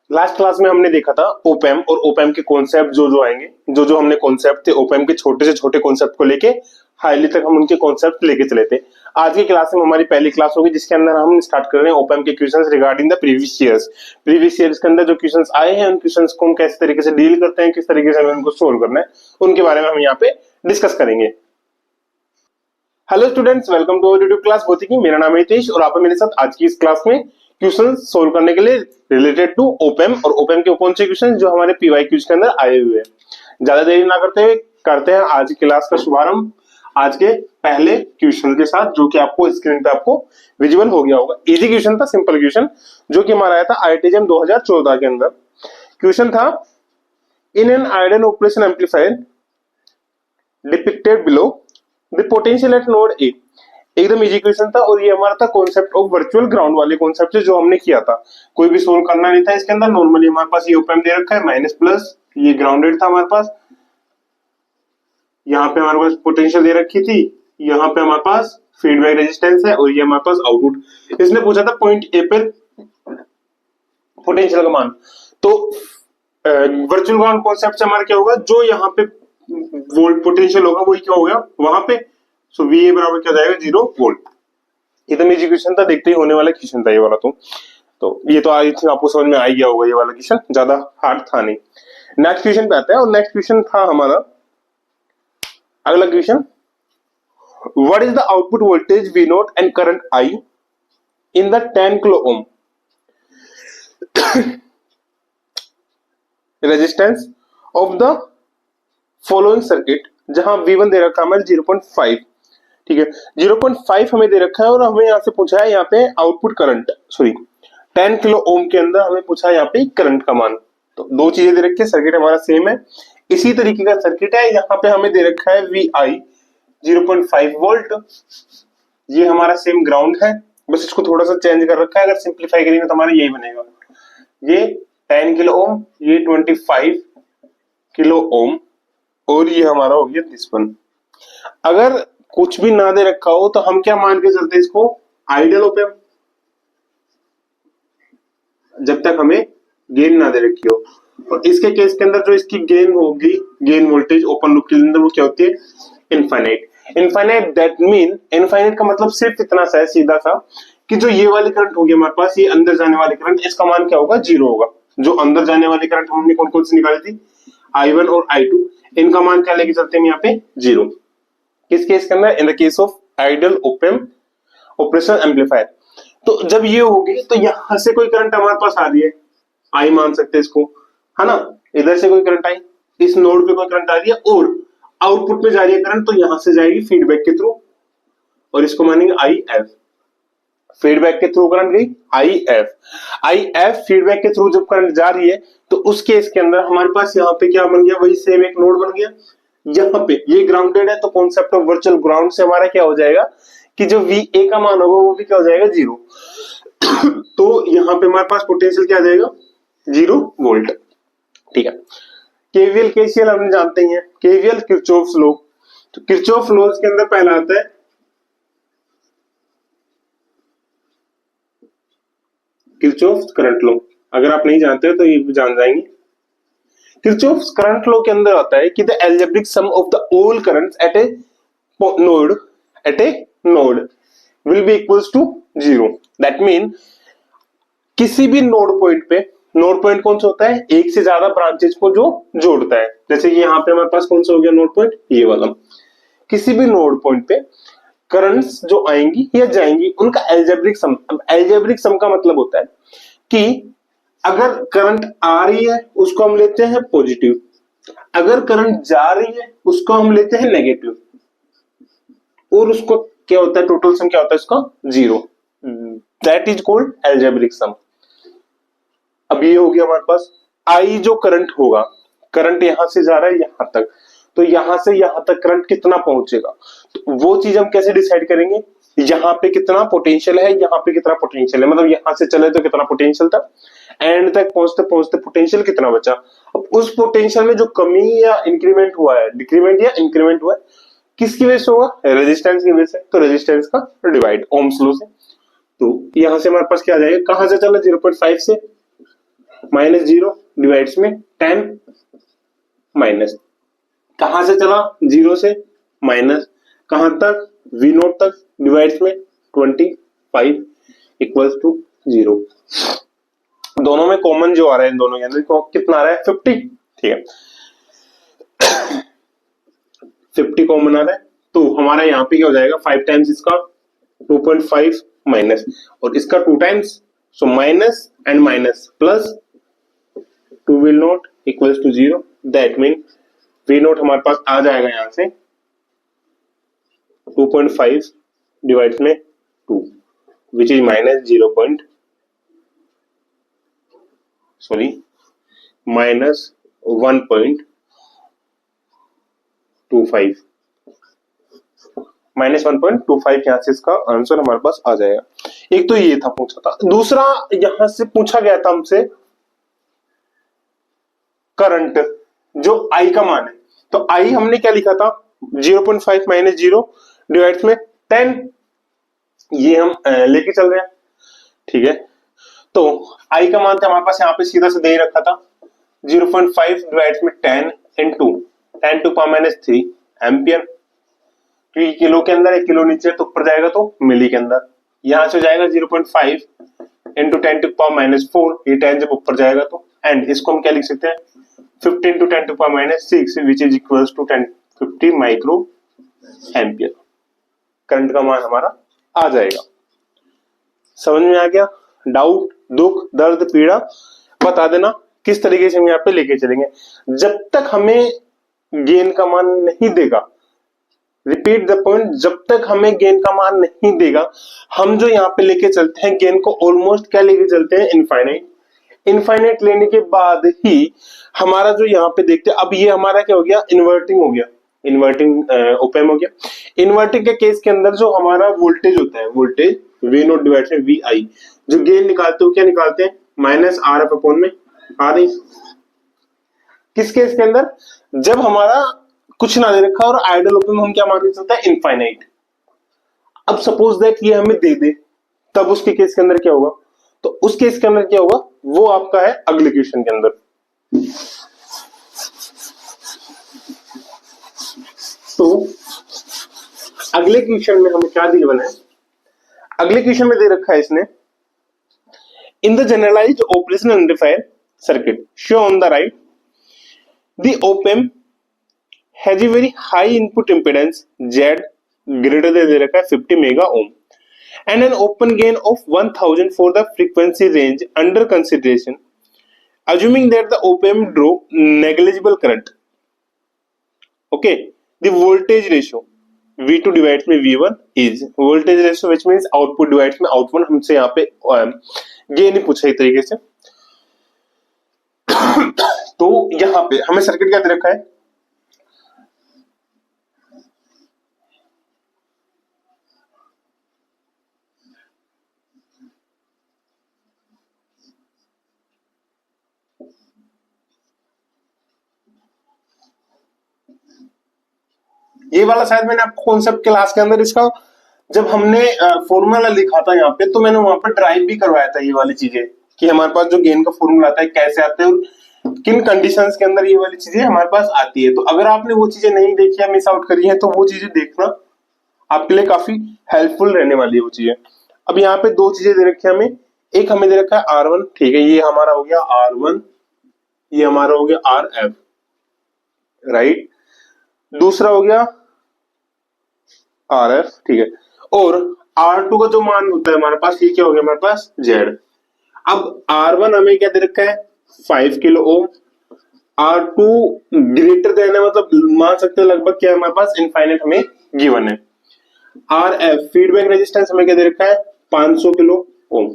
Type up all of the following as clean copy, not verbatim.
Last class में हमने देखा था ओपैम और ओपैम के कॉन्सेप्ट जो जो आएंगे, जो जो हमने कॉन्सेप्ट थे ओपैम के छोटे से छोटे कॉन्सेप्ट को लेके हाईली तक हम उनके कॉन्सेप्ट लेके चले थे। आज की क्लास में हमारी पहली क्लास होगी जिसके अंदर हम स्टार्ट कर रहे हैं ओपैम के questions regarding the previous years के अंदर जो क्वेश्चंस आए हैं उन क्वेश्चंस को हम कैसे तरीके से डील करते हैं, किस तरीके से हमें उनको सोल्व करना है, उनके बारे में हम यहाँ पे डिस्कस करेंगे। Hello students, welcome to our YouTube class भौतिकी। मेरा नाम है हितेश और आप हैं मेरे साथ आज की इस क्लास में क्वेश्चन सोल्व करने के लिए रिलेटेड टू ओपैम और ओपैम के कौन से क्वेश्चन जो हमारे पीवाईक्यूज के अंदर आए हुए हैं। ज्यादा देरी ना करते हुए करते हैं आज की क्लास का शुभारंभ आज के पहले क्वेश्चन के साथ, जो कि आपको स्क्रीन पे आपको विजुअल हो गया होगा। इजी क्वेश्चन था, सिंपल क्वेश्चन, जो कि हमारा आया था आईआईटी 2014 के अंदर। क्वेश्चन था इन an ideal operation amplifier depicted below the potential eight node A. एकदम इजी क्वेश्चन था और ये हमारा था कॉन्सेप्ट ऑफ वर्चुअल ग्राउंड वाले कॉन्सेप्ट से जो हमने किया था। कोई भी सोल्व करना नहीं था इसके अंदर। नॉर्मली हमारे पास ये ओपैम्प दे रखा है माइनस प्लस, ये ग्राउंडेड था हमारे पास, यहाँ पे हमारे पास पोटेंशियल दे रखी थी, यहाँ पे हमारे पास फीडबैक रेजिस्टेंस है और ये हमारे पास आउटपुट। इसने पूछा था पॉइंट ए पे पोटेंशियल का मान। तो वर्चुअल ग्राउंड कॉन्सेप्ट से हमारा क्या होगा, जो यहाँ पे वोल्ट पोटेंशियल होगा वही क्या हो गया वहां पे, सो वी बराबर क्या जाएगा 0 वोल्ट। एकदम इजी क्वेश्चन था, देखते ही होने वाला क्वेश्चन था ये वाला। तो ये तो आई थिंक आपको समझ में आ ही गया होगा, ये वाला क्वेश्चन ज्यादा हार्ड था नहीं। नेक्स्ट क्वेश्चन पे आते हैं और नेक्स्ट क्वेश्चन था हमारा अगला question, what is the output voltage V note and current I in the 10 kilo ohm resistance of the following circuit, जहां V1 दे रखा है हमें 0.5, ठीक है 0.5 हमें दे रखा है और हमें यहाँ से पूछा है यहाँ पे output current, sorry 10 kilo ohm के अंदर हमें पूछा है यहाँ पे करंट का मान। तो दो चीजें दे रखी है, सर्किट हमारा सेम है, इसी तरीके का सर्किट है। यहाँ पे हमें दे रखा है VI 0.5 वोल्ट, ये हमारा सेम ग्राउंड है, बस इसको थोड़ा सा चेंज कर रखा है। अगर सिंप्लीफाई करेंगे तो हमारा यही बनेगा, ये 10 किलो ओम, ये 25 किलो ओम और ये हमारा हो गया दिस वन। अगर कुछ भी ना दे रखा हो तो हम क्या मान के चलते हैं इसको, आइडियल ओपैम्प, जब तक हमें गेन ना दे रखी हो। और इसके केस के अंदर जो इसकी गेन होगी, गेन वोल्टेज ओपन लूप के अंदर वो क्या होती है, infinite. Infinite that mean, infinite का मतलब सिर्फ इतना सा है सीधा सा कि जो ये वाली करंट होगी हमारे पास, ये अंदर जाने वाली करंट, इसका मान क्या होगा 0 होगा। जो अंदर जाने वाली करंट हमने कौन कौन सी निकाली थी, I1 और I2, इनका मान क्या लेके चलते हैं यहाँ पे 0। किस केस के अंदर, in the case of ideal op-amp operation amplifier. तो जब ये होगी तो यहां से कोई करंट हमारे पास आ रही है, आई मान सकते हैं इसको, है ना, इधर से कोई करंट आई, इस नोड पे कोई करंट आ रही है और आउटपुट में जा रही है करंट, तो यहां से जाएगी फीडबैक के थ्रू और इसको मानेंगे IF। फीडबैक के थ्रू करंट गई IF फीडबैक के थ्रू जब करंट जा रही है तो उस केस के अंदर हमारे पास यहाँ पे क्या बन गया, वही सेम एक नोड बन गया। यहाँ पे ये ग्राउंडेड है तो कॉन्सेप्ट ऑफ वर्चुअल ग्राउंड से हमारा क्या हो जाएगा कि जो VA का मान होगा वो भी क्या हो जाएगा 0। तो यहाँ पे हमारे पास पोटेंशियल क्या आ जाएगा 0 वोल्ट, ठीक है। केवीएल केसीएल हम जानते ही हैं, केवीएल किरचॉफ्स लॉ। तो किरचॉफ लॉ के अंदर पहला आता है किरचॉफ्स करंट लॉ। अगर आप नहीं जानते हो तो ये भी जान जाएंगे। किरचॉफ्स करंट लॉ के अंदर आता है कि the algebraic sum of the all currents at a node will be equals to 0। That mean किसी भी नोड पॉइंट पे, नोड पॉइंट कौन सा होता है, एक से ज्यादा ब्रांचेज को जो जोड़ता है। जैसे कि यहाँ पे हमारे पास कौन सा हो गया नोड पॉइंट, ये वाला। किसी भी नोड पॉइंट पे करंट्स जो आएंगी या जाएंगी उनका एल्जेब्रिक सम। अब एल्जेब्रिक सम का मतलब होता है कि अगर करंट आ रही है उसको हम लेते हैं पॉजिटिव, अगर करंट जा रही है उसको हम लेते हैं नेगेटिव, और उसको क्या होता है, टोटल सम क्या होता है इसका 0। That is called algebraic sum. अब ये हो गया हमारे पास आई जो करंट होगा, करंट यहां से जा रहा है यहां तक, तो यहां से यहां तक करंट कितना पहुंचेगा, तो वो चीज हम कैसे डिसाइड करेंगे, यहाँ पे कितना पोटेंशियल है, यहाँ पे कितना पोटेंशियल है, मतलब यहां से चले तो कितना पोटेंशियल था, एंड तक पहुंचते पहुंचते पोटेंशियल कितना बचा। अब उस पोटेंशियल में जो कमी या इंक्रीमेंट हुआ है, डिक्रीमेंट या इंक्रीमेंट हुआ है, किसकी वजह से होगा, रेजिस्टेंस की वजह से। तो रेजिस्टेंस का डिवाइड ओम्स लॉ से। तो यहां से हमारे पास क्या आ जाएगा, कहां से चला 0.5 से, माइनस 0 डिवाइड्स में 10 माइनस, कहां से चला 0 से माइनस, कहां तक V नोट तक, डिवाइड्स में 25 इक्वल्स टू 0। दोनों में कॉमन जो आ रहा है इन दोनों के अंदर कितना आ रहा है 50, ठीक है 50 कॉमन आ रहा है, तो हमारा यहाँ पे क्या हो जाएगा 5 टाइम्स इसका 2.5 माइनस और इसका 2 times, so minus and minus plus 2 will not equals to 0, that mean V naught हमारे पास आ जाएगा यहां से 2.5 डिवाइड में 2 which is minus minus 1.25 minus 1.25 यहां से इसका आंसर हमारे पास आ जाएगा। एक तो ये था पूछा था, दूसरा यहां से पूछा गया था हमसे करंट जो I का मान है, तो I हमने क्या लिखा था 0.5 माइनस 0 डिवाइड में 10, ये हम लेके चल रहे हैं, ठीक है। तो I का मान था हमारे पास यहाँ पे सीधा से दे ही रखा था 0.5 डिवाइड में 10 into 10 to power minus 3 ampere, क्योंकि किलो के अंदर है, किलो नीचे तो ऊपर जाएगा तो मिली के अंदर, यहां से जाएगा 0.5 इंटू 10 टू पावर माइनस 4, ये 10 जब ऊपर जाएगा तो, एंड इसको हम क्या लिख सकते हैं 15 to 10 to power minus 6 which is equals to 50 micro ampere, current का मान हमारा आ जाएगा। समझ में आ गया? डाउट, दुख, दर्द, पीड़ा बता देना किस तरीके से हम यहाँ पे लेके चलेंगे। जब तक हमें गेन का मान नहीं देगा, रिपीट द पॉइंट, जब तक हमें गेन का मान नहीं देगा, हम जो यहाँ पे लेके चलते हैं गेन को ऑलमोस्ट क्या लेके चलते हैं इनफाइनाइट। इनफाइनाइट लेने के बाद ही हमारा जो यहाँ पे देखते हैं, अब ये हमारा क्या हो गया इन्वर्टिंग हो गया, इन्वर्टिंग ओपैम हो गया। इन्वर्टिंग के केस के अंदर जो हमारा वोल्टेज होता है, वोल्टेज V नोट डिवाइड में VI, जो गेन निकालते हो क्या निकालते हैं माइनस RF अपॉन में RE। किस केस के अंदर, जब हमारा कुछ ना दे रखा और आइडियल ओपैम हम क्या मान के चलते हैं इनफाइनाइट। अब सपोज दैट ये हमें दे दे, तब उसके केस के अंदर क्या होगा, तो उस केस के अंदर क्या होगा वो आपका है अगले क्वेश्चन के अंदर। तो अगले क्वेश्चन में हमें क्या गिवन है, अगले क्वेश्चन में दे रखा है इसने, in the generalised operational amplifier circuit show on the right the opamp has a very high input impedance Z greater than दे रखा है 50 mega ohm and an open gain of 1000 for the frequency range under consideration, assuming that the op-amp draw negligible current. Okay, the voltage ratio V2 divides में V1 is voltage ratio which means output divides में output, हमसे यहाँ पे gain ही पूछा एक तरीके से। तो यहाँ पे हमें सर्किट क्या दे रखा है, ये वाला शायद मैंने आपको कॉन्सेप्ट क्लास के अंदर इसका जब हमने फॉर्मूला लिखा था यहाँ पे, तो मैंने वहां पर ड्राइव भी करवाया था ये वाली चीजें कि हमारे पास जो गेन का फॉर्मूला आता है कैसे आते हैं और किन कंडीशंस के अंदर ये वाली चीजें हमारे पास आती है। तो अगर आपने वो चीजें नहीं देखी है, मिस आउट करी है, तो वो चीजें देखना आपके लिए काफी हेल्पफुल रहने वाली है वो चीजें। अब यहाँ पे दो चीजें दे रखी है हमें, एक हमें दे रखा है R1, ठीक है, ये हमारा हो गया R1, ये हमारा हो गया RF, राइट, दूसरा हो गया RF, ठीक है, और R2 का जो मान होता है हमारे पास, ये क्या हो गया हमारे पास Z। अब R1 हमें क्या दे रखा है 5 kilo ohm, R2 greater than है, मतलब मान सकते हैं लगभग क्या है हमारे पास इनफाइनाइट हमें गिवन है। RF फीडबैक रेजिस्टेंस हमें क्या दे रखा है 500 किलो ओम।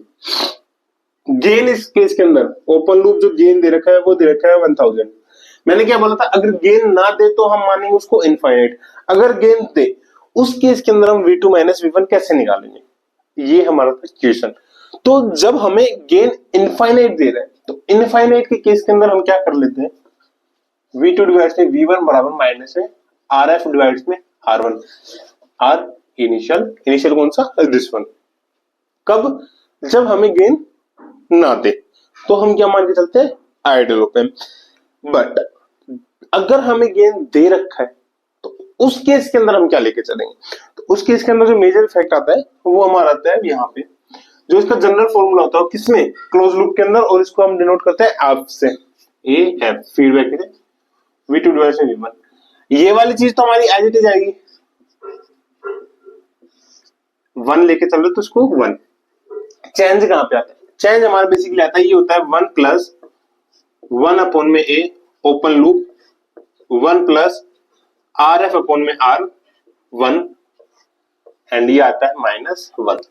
गेन इस केस के अंदर ओपन लूप जो गेन दे रखा है वो दे रखा है 1000। मैंने क्या बोला था, अगर गेन ना दे तो हम मानेंगे उसको इनफाइनाइट, अगर गेन दे उस केस के अंदर हम V2 माइनस V1 कैसे निकालेंगे, ये हमारा था क्वेश्चन। तो जब हमें गेन इनफाइनाइट दे रहे हैं तो इनफाइनाइट के केस के अंदर हम क्या कर लेते हैं, V2 डिवाइड में V1 बराबर माइनस है RF डिवाइड में R1, R इनिशियल कौन सा दिस वन। कब, जब हमें गेन ना दे, तो हम क्या मान के चलते हैं, आइडियल ऑप एम्प। बट अगर हमें गेन दे रखा है तो उस केस के अंदर हम क्या लेके चलेंगे, तो उस केस के अंदर जो मेजर इफेक्ट आता है वो हमारा आता है यहाँ पे, जो इसका जनरल फॉर्मूला होता है किसमें, क्लोज लूप के अंदर, और इसको हम डिनोट करते हैं एफ से, ए एफ फीडबैक है V2 डिवाइड से V1। ये वाली चीज तो हमारी एज इट इज आएगी, 1 लेके चल रहे तो इसको 1। चेंज कहां पे आता है, चेंज हमारा बेसिकली आता है, ये होता है 1 प्लस 1 अपॉन में A open loop, 1 plus R F upon में आर 1, एंड ये आता है -1।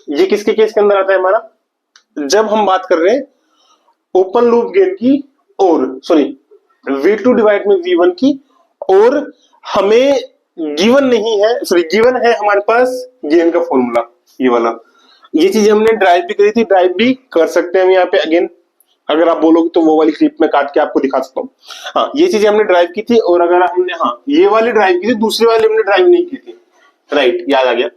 ये किसके केस के अंदर आता है हमारा, जब हम बात कर रहे हैं ओपन लूप गेन की, और सॉरी V2 डिवाइड में V1 की, और हमें गिवन नहीं है, सॉरी गिवन है हमारे पास गेन का फॉर्मूला ये वाला। ये चीज हमने ड्राइव भी करी थी, ड्राइव भी कर सकते हैं हम यहाँ पे अगेन, अगर आप बोलोगे तो वो वाली क्लिप में काट के आपको दिखा सकता हूँ। हाँ ये चीजें हमने ड्राइव की थी, और अगर हमने हाँ ये वाली ड्राइव की थी, दूसरी वाली हमने ड्राइव नहीं की थी, राइट याद आ गया,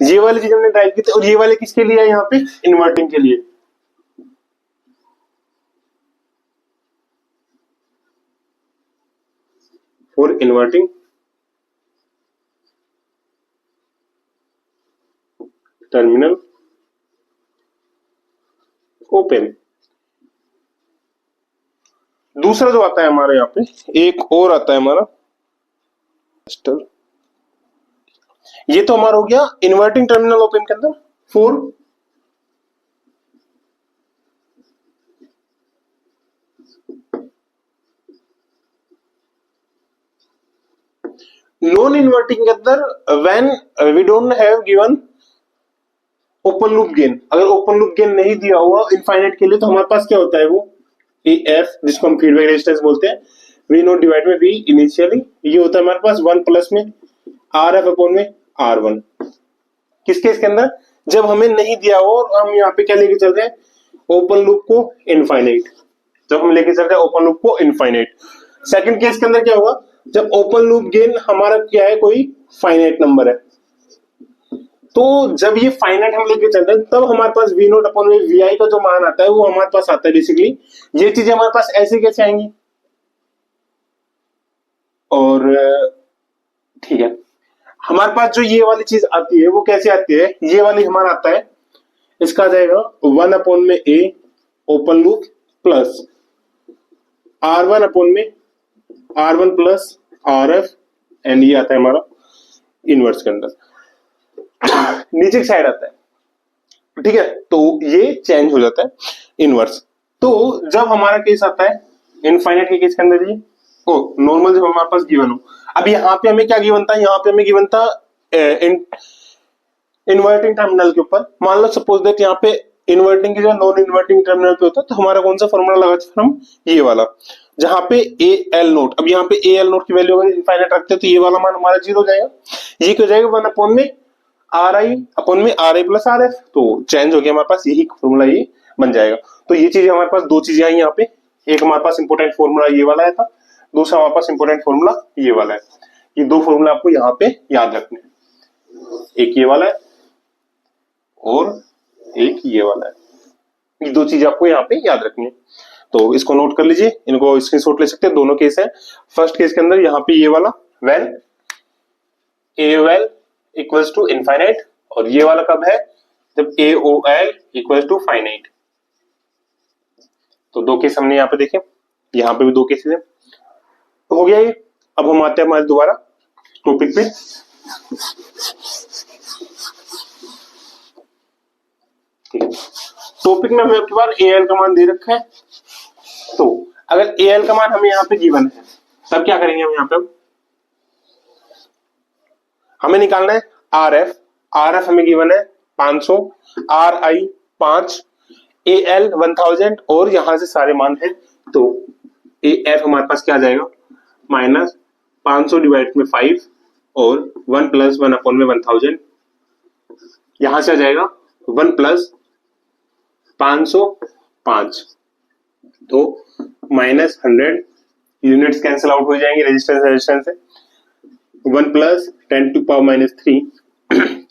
ये वाली चीज हमने ड्राइव की थी, और ये वाले किसके लिए है यहाँ पे, इन्वर्टिंग के लिए। For inverting terminal open. दूसरा जो आता है हमारे यहाँ पे, एक और आता है हमारा, ये तो हमारा हो गया इन्वर्टिंग टर्मिनल ओपन के अंदर, 4 नॉन इन्वर्टिंग के अंदर when we don't have given open loop gain, अगर ओपन लूप गेन नहीं दिया हुआ इनफाइनाइट के लिए, तो हमारे पास क्या होता है वो एफ, जिसको हम फीडबैक रेजिस्टेंस बोलते हैं, वी नॉट डिवाइड में वी इनिशियली, ये होता है हमारे पास 1 प्लस में आर एफ अपॉन में आर 1। किस केस के अंदर, जब हमें नहीं दिया हो और हम यहाँ पे क्या लेके चल रहे हैं, ओपन लूप को इनफाइनाइट, जब हम लेके चल रहे हैं ओपन लूप को इनफाइनाइट। सेकंड केस के अंदर क्या होगा, जब ओपन लूप गेन हमारा क्या है, कोई फाइनाइट नंबर है, तो जब ये फाइनाइट हम लेके चल रहे हैं तब हमारे पास वी नोट अपॉन में वी आई का जो मान आता है वो हमारे पास आता है बेसिकली। ये चीजें हमारे पास ऐसे कैसे आएंगी, और ठीक है हमारे पास जो ये वाली चीज आती है वो कैसे आती है, ये वाली हमारा आता है, इसका आ जाएगा 1 अपॉन में A open loop plus R1 upon में R1 प्लस RF, एंड ये आता है हमारा इनवर्स के अंदर, नीचे की साइड आता है, ठीक है, तो ये चेंज हो जाता है इनवर्स। तो जब हमारा केस आता है इनफाइनाइट के केस के अंदर, ये ओ नॉर्मल जब हमारे पास गिवन हो, अब यहाँ पे हमें क्या गिवन था, यहाँ पे हमें गिवन था इन्वर्टिंग टर्मिनल के ऊपर, मान लो सपोज दैट यहाँ पे इन्वर्टिंग की जगह नॉन इन्वर्टिंग टर्मिनल पे होता, तो हमारा कौन सा फॉर्मूला लगा था हम, ये वाला, जहां पे ए एल नोट, अब यहाँ पे ए एल नोट की वैल्यू अगर इनफाइनाइट रखते हैं तो ये वाला मान हमारा 0 हो जाएगा, ये क्या हो जाएगा 1 अपॉन में आर आई अपॉन में आर आई प्लस आर एफ, तो चेंज हो गया हमारे पास, यही फॉर्मूला ये बन जाएगा। तो ये चीजें हमारे पास, दो चीजें आई यहाँ पे, एक हमारे पास इंपोर्टेंट फॉर्मूला ये वाला है था, दूसरा हमारे पास इंपोर्टेंट फॉर्मूला ये वाला है। ये दो फॉर्मूला आपको यहाँ पे याद रखने हैं, एक ये वाला है और एक ये वाला है, ये दो चीज आपको यहाँ पे याद रखनी है, तो इसको नोट कर लीजिए, इनको स्क्रीनशॉट ले सकते हैं, दोनों केस है। फर्स्ट केस के अंदर यहाँ पे ये वाला when AOL equals to infinite, और ये वाला कब है, जब AOL इक्वल्स टू फाइनाइट। तो दो केस हमने यहाँ पे देखे, यहाँ पे भी दो केसेस है, हो गया ये। अब हम आते हैं हमारे दोबारा टॉपिक पे। ठीक है, टॉपिक में हमें आपके पास AL का मान दे रखा है, तो अगर AL का मान हमें यहाँ पे गिवन है तब क्या करेंगे हम यहाँ पे, हमें निकालना है RF हमें गिवन है 500, RI 5, AL 1000, और यहां से सारे मान है, तो AF हमारे पास क्या आ जाएगा, माइनस 500 डिवाइड में 5 और 1 प्लस 1 अपॉन में 1000, यहां से आ जाएगा 1 प्लस 505, तो माइनस 100, यूनिट्स कैंसिल आउट हो जाएंगे रेजिस्टेंस से, 1 प्लस 10 टू पावर -3,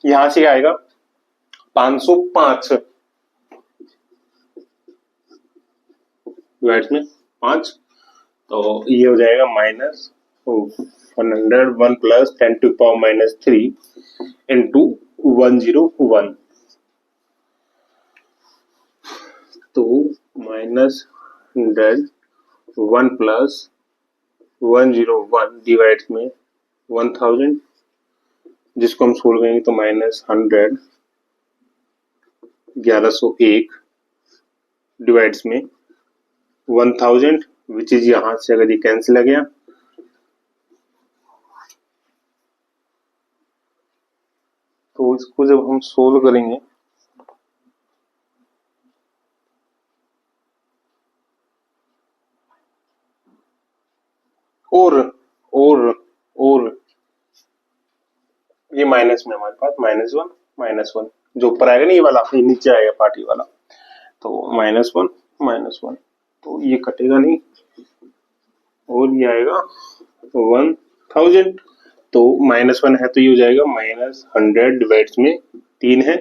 यहां से आएगा 505 डिवाइड्स में 5, तो ये हो जाएगा माइनस 101 प्लस 10⁻³ इंटू 101, तो -101 प्लस 101 डिवाइड्स में 1000, जिसको हम सोल्व करेंगे तो -100 1101 डिवाइड्स में 1000, विच इज यहां से अगर ये कैंसिल आ गया तो इसको जब हम सोल्व करेंगे और ये माइनस में हमारे पास -1 जो ऊपर आएगा ना ये वाला, ये नीचे आएगा पार्टी वाला, तो -1 तो ये कटेगा नहीं और ये आएगा 1000, तो -1 है तो ये हो जाएगा -100 डिवाइड्स में 3 है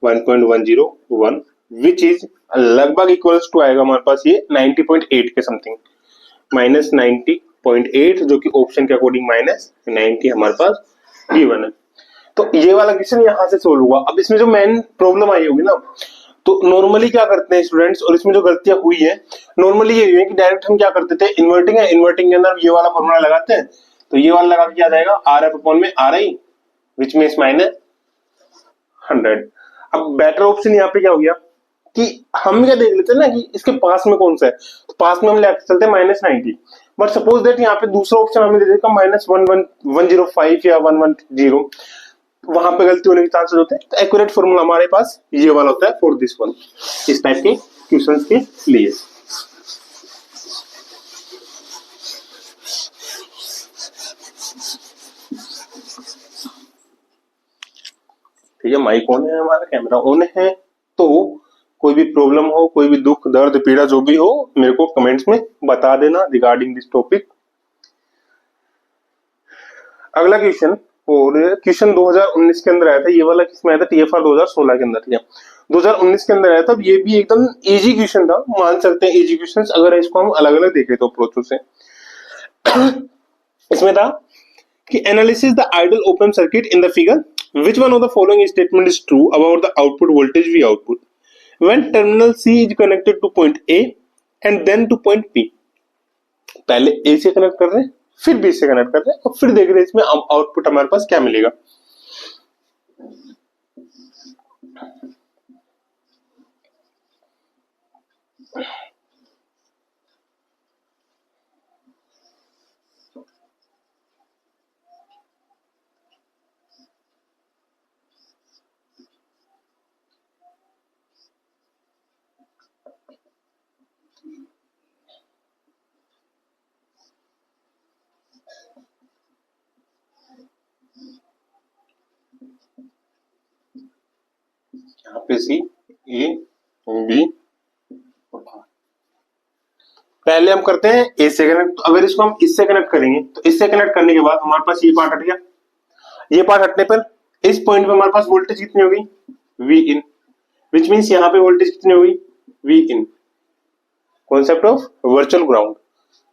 1.101, विच इज लगभग इक्वल्स टू आएगा हमारे पास ये 90.8 के समथिंग, -90.8, जो कि ऑप्शन के अकॉर्डिंग -90 हमारे पास गिवन है। तो ये वाला क्वेश्चन यहां से सोल्व हुआ। अब इसमें जो मेन प्रॉब्लम आई होगी ना, तो नॉर्मली क्या करते हैं स्टूडेंट्स, और इसमें जो गलतियां हुई है नॉर्मली ये हुई है कि डायरेक्ट हम क्या करते थे, इन्वर्टिंग है, इन्वर्टिंग के अंदर ये वाला फॉर्मूला लगाते हैं, तो ये वाला लगा के क्या जाएगा RF अपॉन में RI, विच मींस -100। अब बेटर ऑप्शन यहाँ पे क्या हो गया कि हम क्या देख लेते हैं ना कि इसके पास में कौन सा है, तो पास में हम लेके चलते हैं -90, बट सपोज दैट यहाँ पे दूसरा ऑप्शन हमें दे देगा -105 या 110, वहां पे गलती होने के चांसेस होते हैं। तो एक्यूरेट फॉर्मूला हमारे पास ये वाला होता है फॉर दिस वन, इस टाइप के क्वेश्चंस के लिए। ठीक है, माइक ऑन है, हमारा कैमरा ऑन है, तो कोई भी प्रॉब्लम हो, कोई भी दुख दर्द पीड़ा जो भी हो, मेरे को कमेंट्स में बता देना रिगार्डिंग दिस टॉपिक। अगला क्वेश्चन, और क्वेश्चन 2019 के अंदर आया था, ये वाला किसमें आया था, TFR 2016 के अंदर, ठीक है 2019 के अंदर आया था। ये भी एकदम इजी क्वेश्चन था, मान सकते हैं इजी क्वेश्चन अगर इसको हम अलग अलग देखें तो अप्रोचों से। इसमें था कि analysis the ideal open circuit in the figure, which one of the following statement is true about the output voltage V output when terminal C is connected to point A and then to point P। पहले A से connect कर रहे हैं, फिर B से connect कर रहे हैं, और फिर देख रहे हैं इसमें आउटपुट हमारे पास क्या मिलेगा। यहाँ पे C A B, पहले हम करते हैं A से कनेक्ट। तो अगर इसको हम इससे कनेक्ट करेंगे तो इससे कनेक्ट करने के बाद हमारे पास ये पार्ट हट गया, ये पार्ट हटने पर इस पॉइंट पे हमारे पास वोल्टेज कितनी होगी V in, विच मीन्स यहाँ पे वोल्टेज कितनी होगी V in। Concept of virtual ground,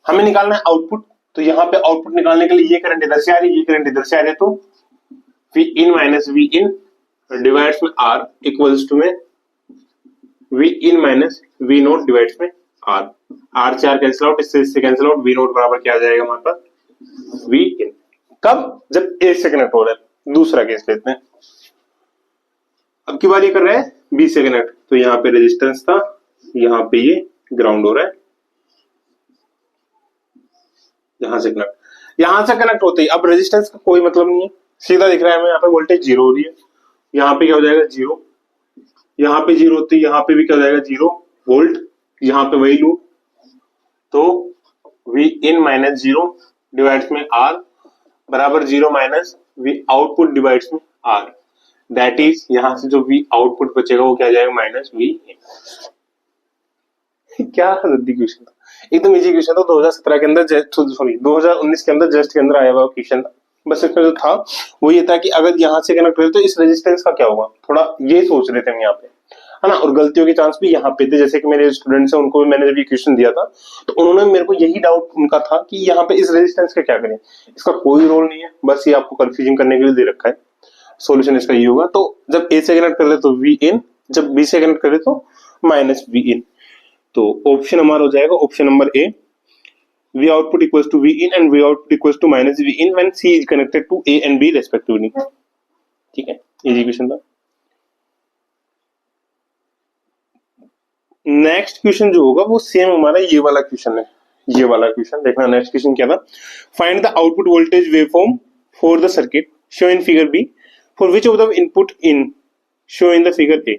हमें निकालना है आउटपुट, तो यहाँ पे आउटपुट निकालने के लिए ये करंट इधर से आ रही है, ये करंट इधर से आ रही है, तो V in minus V in divides में R इक्वल्स टू में V in minus V note divides में R। R से R कैंसिल आउट, इससे कैंसिल आउट, V नोट बराबर क्या आ जाएगा हमारे पास V in। कब, जब A से कनेक्ट हो रहा है। दूसरा केस लेते हैं, अब की बार ये कर रहे हैं B से कनेक्ट, तो यहाँ पे रेजिस्टेंस था, यहाँ पे ये ग्राउंड हो रहा है, यहां से कनेक्ट होते ही अब रेजिस्टेंस का कोई मतलब नहीं है, सीधा दिख रहा है हमें यहाँ पे वोल्टेज 0 हो रही है, यहाँ पे क्या हो जाएगा 0, यहाँ पे 0 होती है, यहाँ पे भी क्या हो जाएगा 0 वोल्ट, यहाँ पे वही लूप, तो V in माइनस 0 डिवाइड्स में R बराबर 0 माइनस V आउटपुट डिवाइड्स में R, दैट इज यहां से जो V आउटपुट बचेगा वो क्या जाएगा माइनस V in। क्या रद्दी क्वेश्चन था, एकदम इजी क्वेश्चन था, 2017 के अंदर, सॉरी 2019 के अंदर जस्ट के अंदर आया हुआ क्वेश्चन था, बस इसमें जो था वो ये था कि अगर यहाँ से कनेक्ट करें तो इस रेजिस्टेंस का क्या होगा, थोड़ा ये सोच रहे थे हम यहाँ पे, है ना। और गलतियों के चांस भी यहाँ पे थे, जैसे कि मेरे स्टूडेंट्स हैं उनको भी मैंने जब ये क्वेश्चन दिया था तो उन्होंने मेरे को यही डाउट उनका था कि यहाँ पे इस रेजिस्टेंस का क्या करें। इसका कोई रोल नहीं है, बस ये आपको कंफ्यूजन करने के लिए दे रखा है। सॉल्यूशन इसका ये होगा, तो जब ए से कनेक्ट कर ले तो वी इन, जब बी से कनेक्ट करे तो माइनस वी इन। तो ऑप्शन हमारा हो जाएगा option number A, V output equals to V in and V output equals to minus V in when C is connected to A and B respectively। ठीक है, easy question था। Next question जो होगा वो same हमारा ये वाला question है, ये वाला क्वेश्चन देखना। नेक्स्ट क्वेश्चन क्या था, find the output voltage waveform for the circuit show in figure B for which of the input in show in the figure A.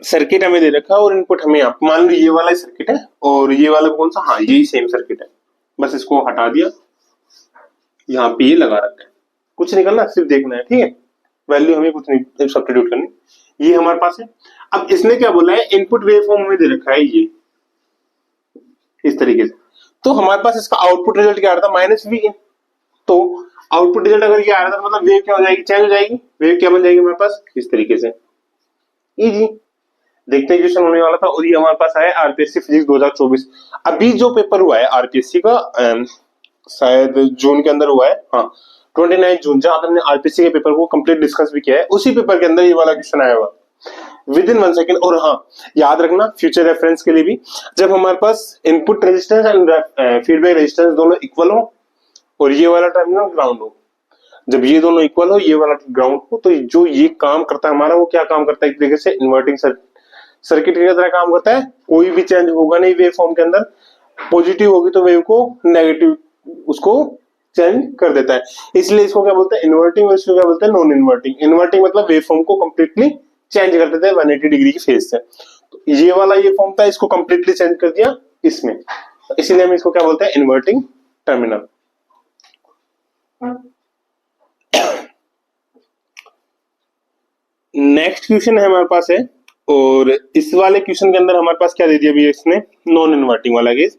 Circuit हमें दे रखा है और इनपुट हमें आप मान लो ये वाला सर्किट है और ये वाला कौन सा, हाँ यही सेम सर्किट है, बस इसको हटा दिया, यहाँ पे ये लगा रखा है, कुछ नहीं करना सिर्फ देखना है, ठीक है। वैल्यू हमें कुछ नहीं सब्स्टिट्यूट करनी, ये हमारे पास है। अब इसने क्या बोला है, इनपुट वेवफॉर्म हमें दे रखा है ये इस तरीके से, तो हमारे पास इसका आउटपुट रिजल्ट क्या आ रहा था, माइनस वी इन। तो आउटपुट रिजल्ट अगर ये आ रहा था मतलब वेव क्या हो जाएगी, चेंज हो जाएगी, वेव क्या बन जाएगी हमारे पास इस तरीके से। इजी, देखते हैं क्वेश्चन होने वाला था और ये हमारे पास आया आरपीएससी फिजिक्स 2024। अभी जो पेपर हुआ है आरपीएससी का शायद जून के अंदर हुआ है, हाँ 29 जून, जहां हमने आरपीएससी के पेपर को कंप्लीट डिस्कस भी किया है, उसी पेपर के अंदर ये वाला क्वेश्चन आया हुआ विद इन 1 सेकंड। और हाँ याद रखना फ्यूचर रेफरेंस के लिए भी, जब हमारे पास input resistance and feedback resistance दोनों इक्वल हो और ये वाला टर्मिनल ग्राउंड हो, जब ये दोनों इक्वल हो ये वाला ग्राउंड हो, तो जो ये काम करता है हमारा वो क्या काम करता है, एक तरीके से इन्वर्टिंग सर्किट की तरह काम करता है। कोई भी चेंज होगा नहीं वेव फॉर्म के अंदर, पॉजिटिव होगी तो वेव को नेगेटिव उसको चेंज कर देता है, इसलिए इसको क्या बोलते हैं इन्वर्टिंग, और इसको क्या बोलते हैं नॉन इन्वर्टिंग। इन्वर्टिंग मतलब वेव फॉर्म को कंप्लीटली चेंज कर देता है 180 डिग्री की फेज से। तो ये वाला ये फॉर्म था, इसको कंप्लीटली चेंज कर दिया इसमें, इसीलिए हम इसको क्या बोलते हैं इन्वर्टिंग टर्मिनल। नेक्स्ट क्वेश्चन है हमारे पास है, और इस वाले क्वेश्चन के अंदर हमारे पास क्या दे दिया भैया इसने, नॉन इन्वर्टिंग वाला केस।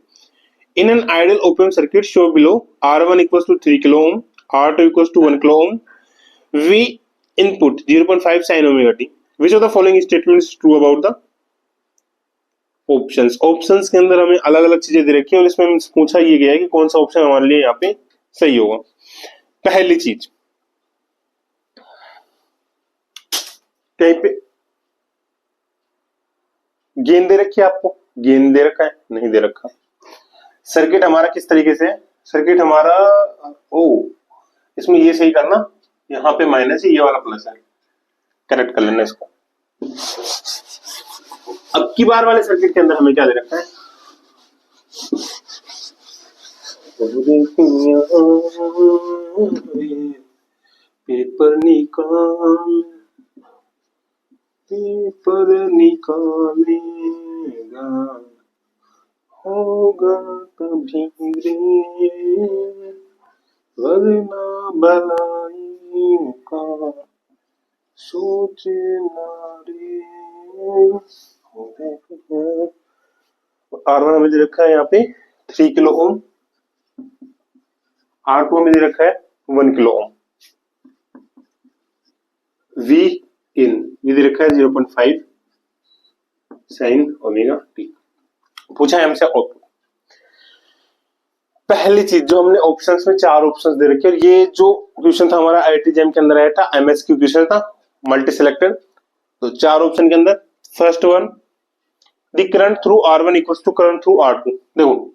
In an ideal open circuit show below R1 equals to 3 kilo ohm, R2 equals to 1 kilo ohm, V input 0.5 sin omega t, which of the following statement is true about the options. Options के अंदर हमें अलग अलग चीजें दे रखी है और इसमें पूछा ये गया है कि कौन सा ऑप्शन हमारे लिए यहाँ पे सही होगा। पहली चीज, कहीं पे गेन दे रखी है आपको, गेन दे रखा है नहीं दे रखा। सर्किट हमारा किस तरीके से है, सर्किट हमारा इसमें ये सही करना, यहाँ पे माइनस है ये वाला प्लस है, करेक्ट कर लेना इसको। अब की बार वाले सर्किट के अंदर हमें क्या दे रखा है, पेपर निकाल, पेपर निकालेगा होगा कभी रे, वरना भलाई का सोचना रे। R1 हमें दे रखा है यहाँ पे 3 किलो ओम, R2 हमें दे रखा है 1 किलो ओम, V इन ये दे रखा है 0.5 sin ओमेगा t। पूछा है हमसे आउटपुट। पहली चीज जो हमने ऑप्शंस में 4 ऑप्शंस दे रखे, और ये जो क्वेश्चन था हमारा आईआईटी जेम के अंदर आया था, एमएसक्यू क्वेश्चन था, मल्टी सिलेक्टेड। तो 4 ऑप्शन के अंदर first one, the current through R1 equals to current through R2। देखो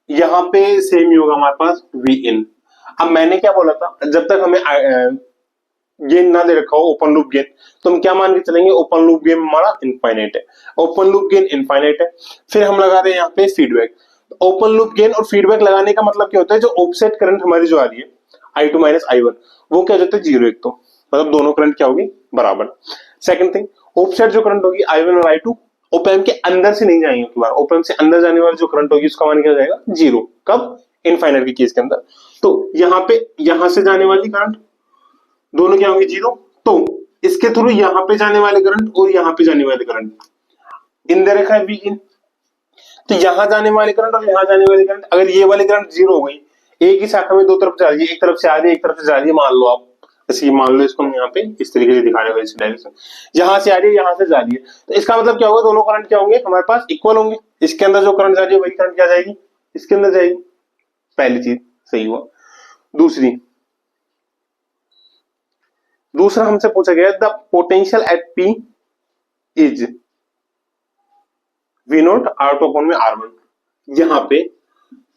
यहाँ पे सेम ही होगा हमारे पास V इन। अब मैंने क्या बोला था, जब तक हमें गेन ना दे रखा हो ओपन लूप गेन, तो हम क्या मान के चलेंगे, ओपन लूप गेन हमारा इनफाइनाइट है, ओपन लूप गेन इनफाइनाइट है। फिर हम लगा रहे हैं यहाँ पे फीडबैक। ओपन लूप गेन और फीडबैक लगाने का मतलब क्या होता है, जो ऑफसेट करंट हमारी जो आ रही है I2 माइनस I1 वो क्या हो जाता है 0, एक तो मतलब दोनों करंट क्या होगी बराबर। सेकंड थिंग, ऑफसेट जो करंट होगी I1 और I2 ओपैम्प के अंदर से नहीं जाएंगे, बार ओपैम्प से अंदर जाने वाली जो करंट होगी उसका मान क्या हो जाएगा 0, कब इनफाइनाइट के केस के अंदर। तो यहाँ पे यहाँ से जाने वाली करंट दोनों क्या होंगे 0, तो इसके थ्रू यहाँ पे जाने वाले करंट और यहाँ पे जाने वाले करंट इन दे रखा है V इन। तो यहाँ जाने वाली करंट और यहाँ जाने वाली करंट, अगर ये वाली करंट जीरो हो गई, एक ही शाखा में दो तरफ जा रही है, एक तरफ से आ रही है एक तरफ से जा रही है, मान लो आप, जैसे मान लो इसको हम यहाँ पे इस तरीके से दिखा रहे हैं, इस डायरेक्शन, यहाँ से आ रही है यहाँ से जा रही है, तो इसका मतलब क्या होगा, दोनों करंट क्या होंगे हमारे पास, इक्वल होंगे। इसके अंदर जो करंट जा रही है वही करंट क्या जाएगी, इसके अंदर जाएगी। पहली चीज सही हुआ। दूसरा हमसे पूछा गया the potential at P is V naught R two upon में आर वन। यहाँ पे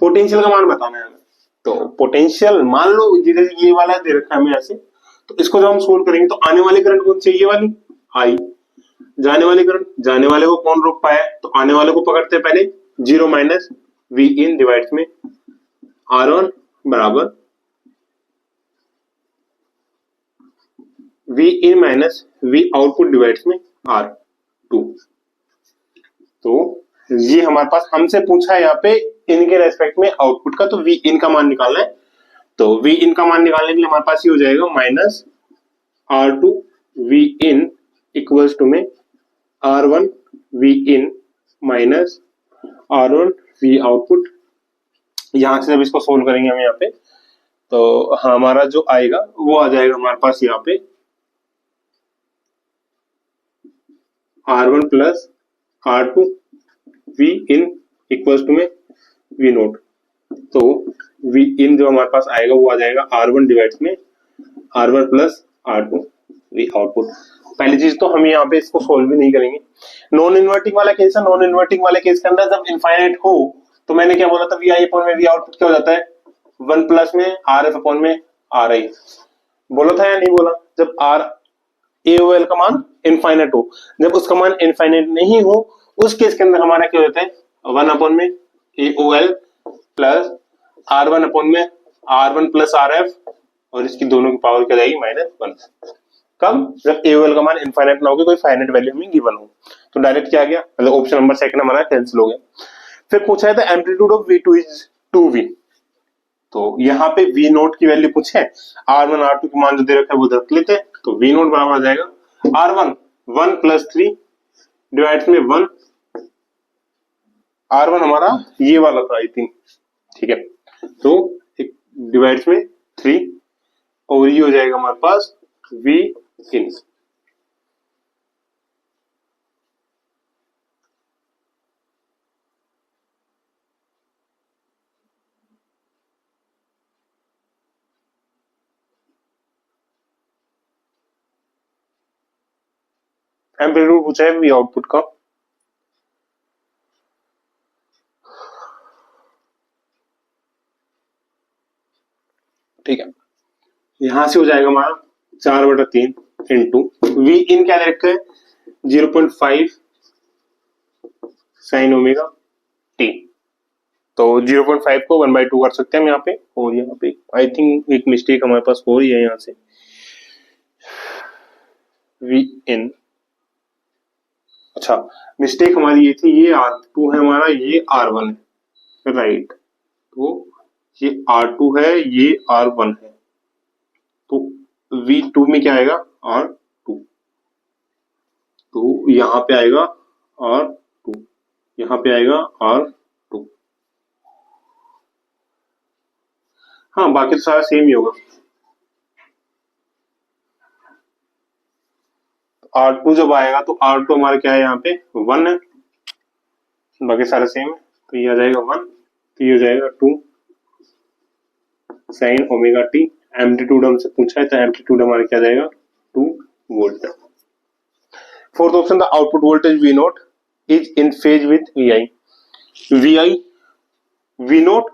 पोटेंशियल का मान बताना है हमें, तो पोटेंशियल मान लो ये वाला दे रखा है हमें ऐसे, तो इसको जब हम सोल्व करेंगे तो आने वाली करंट कौन सी है, ये वाली आई, जाने वाली करंट, जाने वाले को कौन रोक पाया है, तो आने वाले को पकड़ते हैं पहले, zero minus V in divide में आर वन बराबर V in minus V output divides में आर टू। तो ये हमारे पास हमसे पूछा है यहाँ पे इनके रेस्पेक्ट में आउटपुट का, तो वी इन का मान निकालना है। तो वी इन का मान निकालने के लिए हमारे पास ये हो जाएगा minus R two V in equals to में R one V in minus R one V output. यहां से जब इसको सोल्व करेंगे हम यहाँ पे, तो हमारा जो आएगा वो आ जाएगा हमारे पास यहाँ पे R one plus R two V in equals to में वी नोट। तो वी इन जो हमारे पास आएगा वो आ जाएगा आर वन डिवाइड में R one plus R two V output. पहली चीज तो हम यहाँ पे इसको सोल्व भी नहीं करेंगे। नॉन इन्वर्टिंग वाला केस है, नॉन इन्वर्टिंग वाले केस के अंदर जब इनफाइनाइट हो तो मैंने क्या बोला था, वी आई अपॉन में वी आउटपुट क्या हो जाता है, वन प्लस में आर एफ अपॉन में आर आई। बोला था या नहीं बोला, जब आर ए ओ एल का मान इनफाइनाइट हो, जब उसका मान इनफाइनाइट नहीं हो उस केस के अंदर हमारा क्या होता है, वन अपॉन में A O L plus R one upon में R one plus R F, और इसकी दोनों की पावर क्या जाएगी माइनस वन। कब, जब ए ओ एल का मान इनफाइनाइट ना हो, कोई फाइनाइट वैल्यू हमें गिवन हो। तो डायरेक्ट क्या आ गया, मतलब ऑप्शन नंबर सेकंड हमारा कैंसिल हो गया। फिर पूछा है the amplitude of V2 is 2V। तो यहाँ पे V नोट की वैल्यू पूछे, R1 R2 के मान जो दे रखा है वो रख लेते हैं, तो V नोट बराबर आ जाएगा R1 1 प्लस 3 डिवाइड में 1, R1 हमारा ये वाला था आई थिंक, ठीक है, तो एक डिवाइड में 3 और ये हो जाएगा हमारे पास V इन। एम्पलीट्यूड पूछा है वी आउटपुट का, ठीक है, यहां से हो जाएगा हमारा 4/3 इंटू वी इन क्या दे रखा है 0.5 साइन ओमेगा टी। तो 0.5 को 1/2 कर सकते हैं हम यहाँ पे, और यहाँ पे आई थिंक एक मिस्टेक हमारे पास हो रही है यहाँ से, वी इन, अच्छा मिस्टेक हमारी ये थी, ये R2 है हमारा, ये R1 है, राइट, तो ये R2 है ये R1 है, तो V2 में क्या आएगा R2, तो यहाँ पे आएगा R2, यहाँ पे आएगा R2, हाँ बाकी तो सारा सेम ही होगा। R2 जब आएगा तो R2 हमारा क्या है यहाँ पे 1 है, बाकी सारा सेम है, तो ये आ जाएगा 1, तो ये हो जाएगा 2 साइन ओमेगा टी। एम्पलीट्यूड हमसे पूछा है तो एम्पलीट्यूड हमारा क्या जाएगा 2 volt. Fourth option the output voltage V note is in phase with VI। VI V note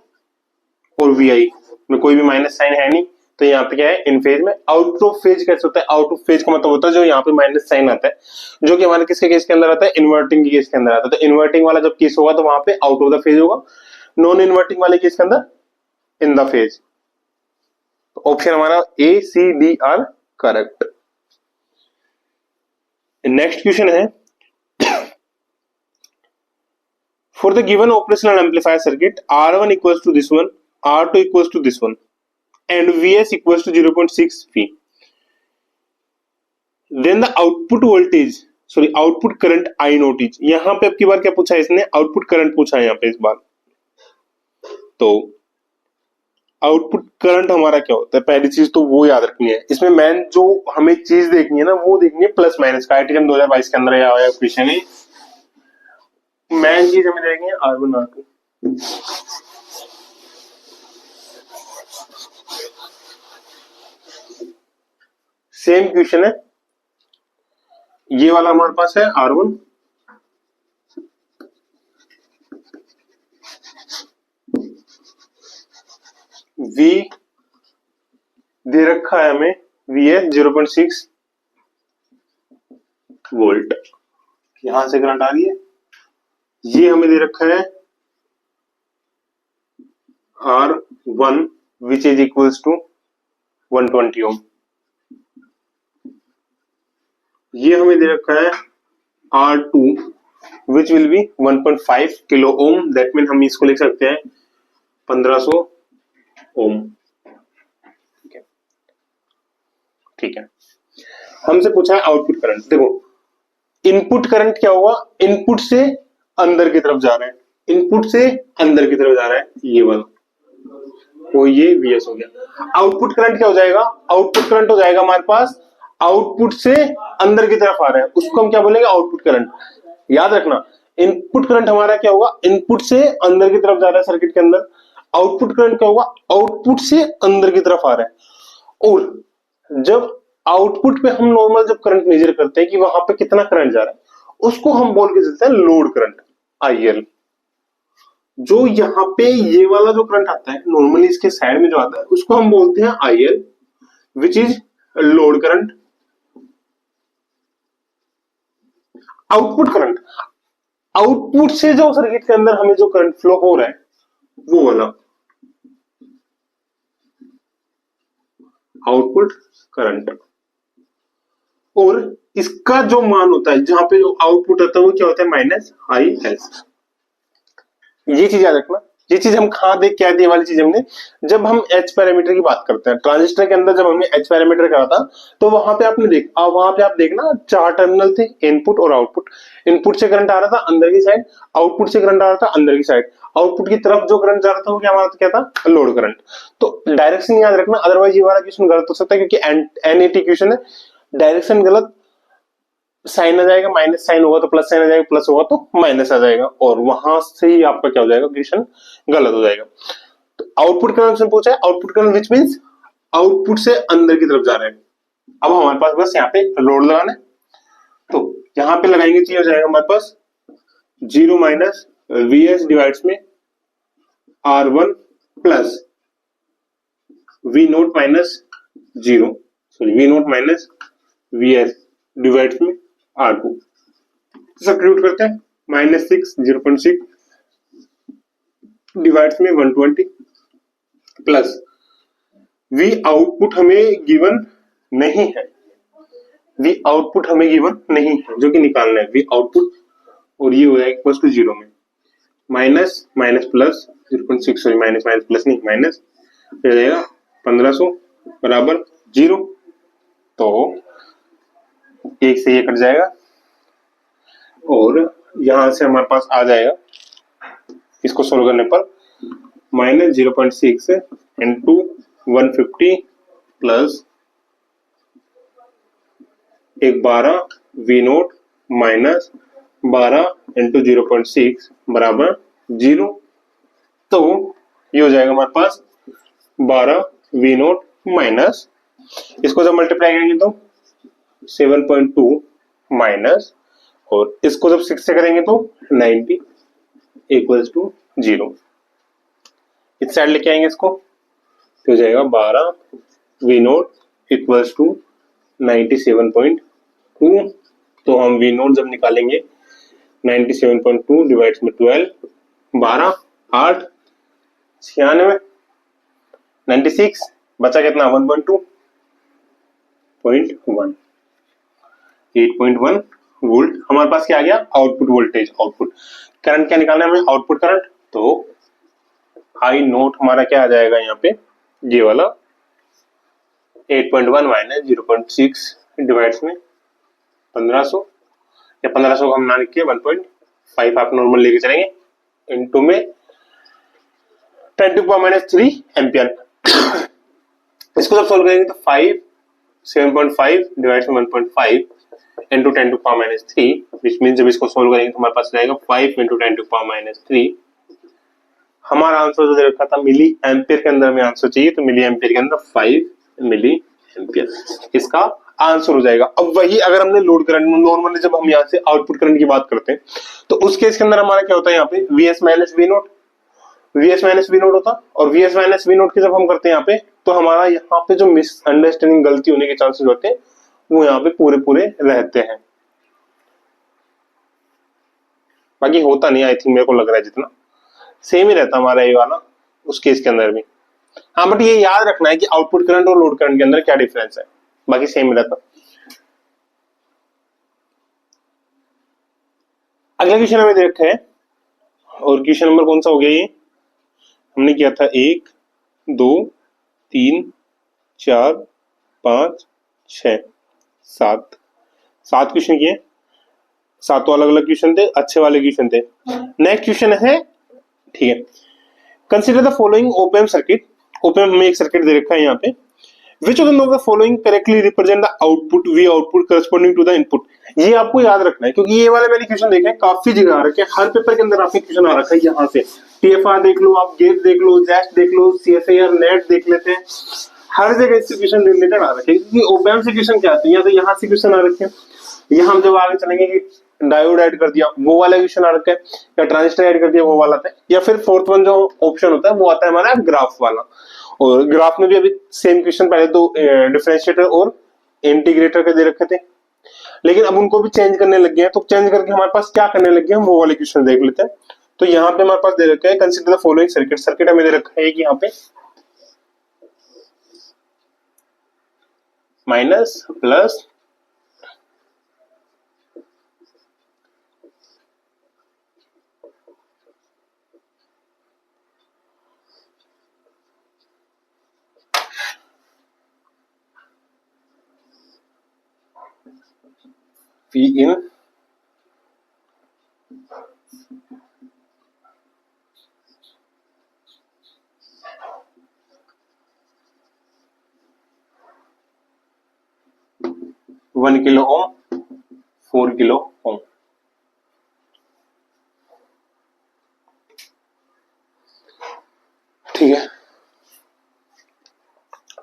और VI में कोई भी माइनस साइन है नहीं, तो यहाँ पे क्या है इन फेज में। आउट ऑफ फेज कैसे होता है, आउट ऑफ फेज का मतलब होता है जो यहाँ पे माइनस साइन आता है, जो कि हमारे किसके केस के अंदर आता है, इन्वर्टिंग के केस के अंदर आता है। तो इन्वर्टिंग वाला जब केस होगा तो वहां पे आउट ऑफ द फेज होगा, नॉन इन्वर्टिंग वाले केस के अंदर इन द फेज। ऑप्शन हमारा A C D are correct. Next question है for the given operational amplifier circuit R1 equals to this one, R2 equals to this one and Vs equals to 0.6 V. Then the output voltage sorry output current I note is. यहां पे अब की बार क्या पूछा है इसने, output current पूछा है यहाँ पे इस बार। तो आउटपुट करंट हमारा क्या होता है, पहली चीज तो वो याद रखनी है। इसमें मेन जो हमें चीज देखनी है ना, वो देखनी है प्लस माइनस का। आईटीएम 2022 के अंदर आया हुआ क्वेश्चन है। मेन चीज हमें देखनी है R1 R2। सेम क्वेश्चन है, ये वाला हमारे पास है R1, V दे रखा है हमें, V है 0.6 वोल्ट, यहां से करंट आ रही है। ये हमें दे रखा है R1 which is equals to 120 ohm. ये हमें दे रखा है R2 which will be 1.5 kilo ohm. That mean हम इसको लिख सकते हैं 1500 ओम। ठीक है, हमसे पूछा है आउटपुट करंट। देखो इनपुट करंट क्या होगा, इनपुट से अंदर की तरफ जा रहा है, इनपुट से अंदर की तरफ जा रहा है ये वाला, वो ये Vs हो गया। आउटपुट करंट क्या हो जाएगा, आउटपुट करंट हो जाएगा हमारे पास आउटपुट से अंदर की तरफ आ रहा है, उसको हम क्या बोलेंगे, आउटपुट करंट। याद रखना इनपुट करंट हमारा क्या होगा, इनपुट से अंदर की तरफ जा रहा है सर्किट के अंदर। आउटपुट करंट क्या होगा, आउटपुट से अंदर की तरफ आ रहा है। और जब आउटपुट पे हम नॉर्मल जब करंट मेजर करते हैं कि वहां पे कितना करंट जा रहा है, उसको हम बोल के चलते हैं लोड करंट, IL। जो यहाँ पे ये वाला जो करंट आता है नॉर्मली इसके साइड में जो आता है, उसको हम बोलते हैं IL which is load current. Output current, output से जो सर्किट के अंदर हमें जो करंट फ्लो हो रहा है वो वाला आउटपुट करंट। और इसका जो मान होता है, जहां पे जो आउटपुट होता है वो क्या होता है, -IL। ये चीज याद रखना। ये चीज हम कहां देख क्या दी वाली चीज हमने, जब हम H पैरामीटर की बात करते हैं ट्रांजिस्टर के अंदर, जब हमने H पैरामीटर करा था तो वहां पे आपने वहां पे आप देखना 4 टर्मिनल थे, इनपुट और आउटपुट। इनपुट से करंट आ रहा था अंदर की साइड, आउटपुट से करंट आ रहा था अंदर की साइड। आउटपुट की तरफ जो करंट जा रहा था वो क्या हमारा क्या था, लोड करंट। तो डायरेक्शन याद रखना, अदरवाइज ये वाला क्वेश्चन गलत हो सकता है, क्योंकि NAT क्वेश्चन है, डायरेक्शन गलत, साइन आ जाएगा, माइनस साइन होगा तो प्लस साइन आ जाएगा, प्लस होगा तो माइनस आ जाएगा, और वहां से ही आपका क्या हो जाएगा, क्वेश्चन गलत हो जाएगा। तो आउटपुट करंट पूछा है, output current which means output से अंदर की तरफ जा रहे हैं। अब हमारे पास बस यहाँ पे लोड लगाना है, तो यहाँ पे लगाएंगे तो हो जाएगा हमारे पास 0 माइनस Vs डिवाइड्स में R1 plus V0 minus 0, sorry V0 minus Vs divides में R2। सब्स्टिट्यूट करते हैं, -6 0.6 डिवाइड्स में 120 प्लस V आउटपुट हमें गिवन नहीं है, V आउटपुट हमें गिवन नहीं है जो कि निकालना है V आउटपुट, और ये हो जाएगा इक्वल टू 0 में minus minus plus 0.6, sorry minus minus plus नहीं माइनस, हो जाएगा 1500 बराबर 0। तो एक से ये कट जाएगा और यहां से हमारे पास आ जाएगा, इसको सोल्व करने पर -0.6 into 150 plus 12 V0 minus 12 into 0.6 बराबर 0। तो ये हो जाएगा हमारे पास 12 V0 माइनस, इसको जब मल्टीप्लाई करेंगे तो 7.2 माइनस, और इसको जब 6 से करेंगे तो 90 इक्वल्स टू 0। इस साइड लेके आएंगे इसको तो हो जाएगा 12 V0 इक्वल्स टू 97.2। तो हम V0 जब निकालेंगे 97.2 डिवाइड्स में 12, 12 8 96, 96 बचा कितना 1.2 0.1 8.1 वोल्ट। हमारे पास क्या आ गया, आउटपुट वोल्टेज। आउटपुट करंट क्या निकालना है हमें, आउटपुट करंट। तो आई नोट हमारा क्या आ जाएगा यहाँ पे, ये वाला 8.1 माइनस 0.6 डिवाइड्स में 1500 या 1500 हम ना लिख के 1.5 आप नॉर्मल लेके चलेंगे, इनटू में 10⁻³ एम्पियर। इसको जब सोल्व करेंगे तो 7.5 डिवाइड में 1.5 इंटू 10⁻³ विच मीन जब इसको सोल्व करेंगे तो हमारे पास जाएगा 5 इंटू 10⁻³ हमारा आंसर जो दे रखा था मिली एम्पियर के अंदर में आंसर चाहिए, तो मिली एम्पियर के अंदर 5 मिली एम्पियर इसका आंसर हो जाएगा। अब वही अगर हमने लोड करंट, नॉर्मली जब हम यहाँ से आउटपुट करंट की बात करते हैं तो उस केस के अंदर हमारा क्या होता है, यहाँ पे VS माइनस वी नोट होता, और VS माइनस वी नोट की जब हम करते हैं यहाँ पे, तो हमारा यहाँ पे जो मिसअंडरस्टैंडिंग गलती होने के चांसेस होते हैं वो यहाँ पे पूरे पूरे रहते हैं। बाकी होता नहीं, आई थिंक मेरे को लग रहा है जितना सेम ही रहता हमारा ये वाला उस केस के अंदर भी। हाँ बट ये याद रखना है कि आउटपुट करंट और लोड करंट के अंदर क्या डिफरेंस है, बाकी सेम ही रहता। अगला क्वेश्चन हमें दे रखा है, और क्वेश्चन नंबर कौन सा हो गया, ये हमने किया था 1 2 3 4 5 6 7 क्वेश्चन किए, सातों अलग अलग क्वेश्चन थे, अच्छे वाले क्वेश्चन थे। नेक्स्ट क्वेश्चन है, ठीक है, consider the following open circuit. Open में एक सर्किट दे रखा है यहाँ पे, which of the following correctly represent the output V output corresponding to the input. ये आपको याद रखना है क्योंकि ये वाले मैंने क्वेश्चन देखे हैं, काफी जगह आ रखे हैं, हर पेपर के अंदर आपके क्वेश्चन आ रखा है। यहाँ से TFR देख लो, आप गेट देख लो, जैस्ट देख लो, CSIR नेट देख लेते हैं, हर जगह इससे क्वेश्चन रिलेटेड आ रखे हैं। क्योंकि ओपन से क्वेश्चन क्या आते हैं, या तो यहाँ से क्वेश्चन आ रखे हैं, यहाँ हम जब आगे चलेंगे कि डायोड ऐड कर दिया वो वाला क्वेश्चन आ रखा है, या ट्रांजिस्टर ऐड कर दिया वो वाला था, या फिर फोर्थ वन जो ऑप्शन होता है वो आता है हमारा ग्राफ वाला। और ग्राफ में भी अभी सेम क्वेश्चन, पहले तो डिफरेंशिएटर और इंटीग्रेटर के दे रखे थे, लेकिन अब उनको भी चेंज करने लग गए हैं। तो चेंज करके हमारे पास क्या करने लग गए हम वो वाले क्वेश्चन देख लेते हैं। तो यहाँ पे हमारे पास दे रखा है consider the following circuit. Circuit हमें दे रखा है कि यहाँ पे minus plus V in 1 kilo Om 4 kilo ohm. ठीक है,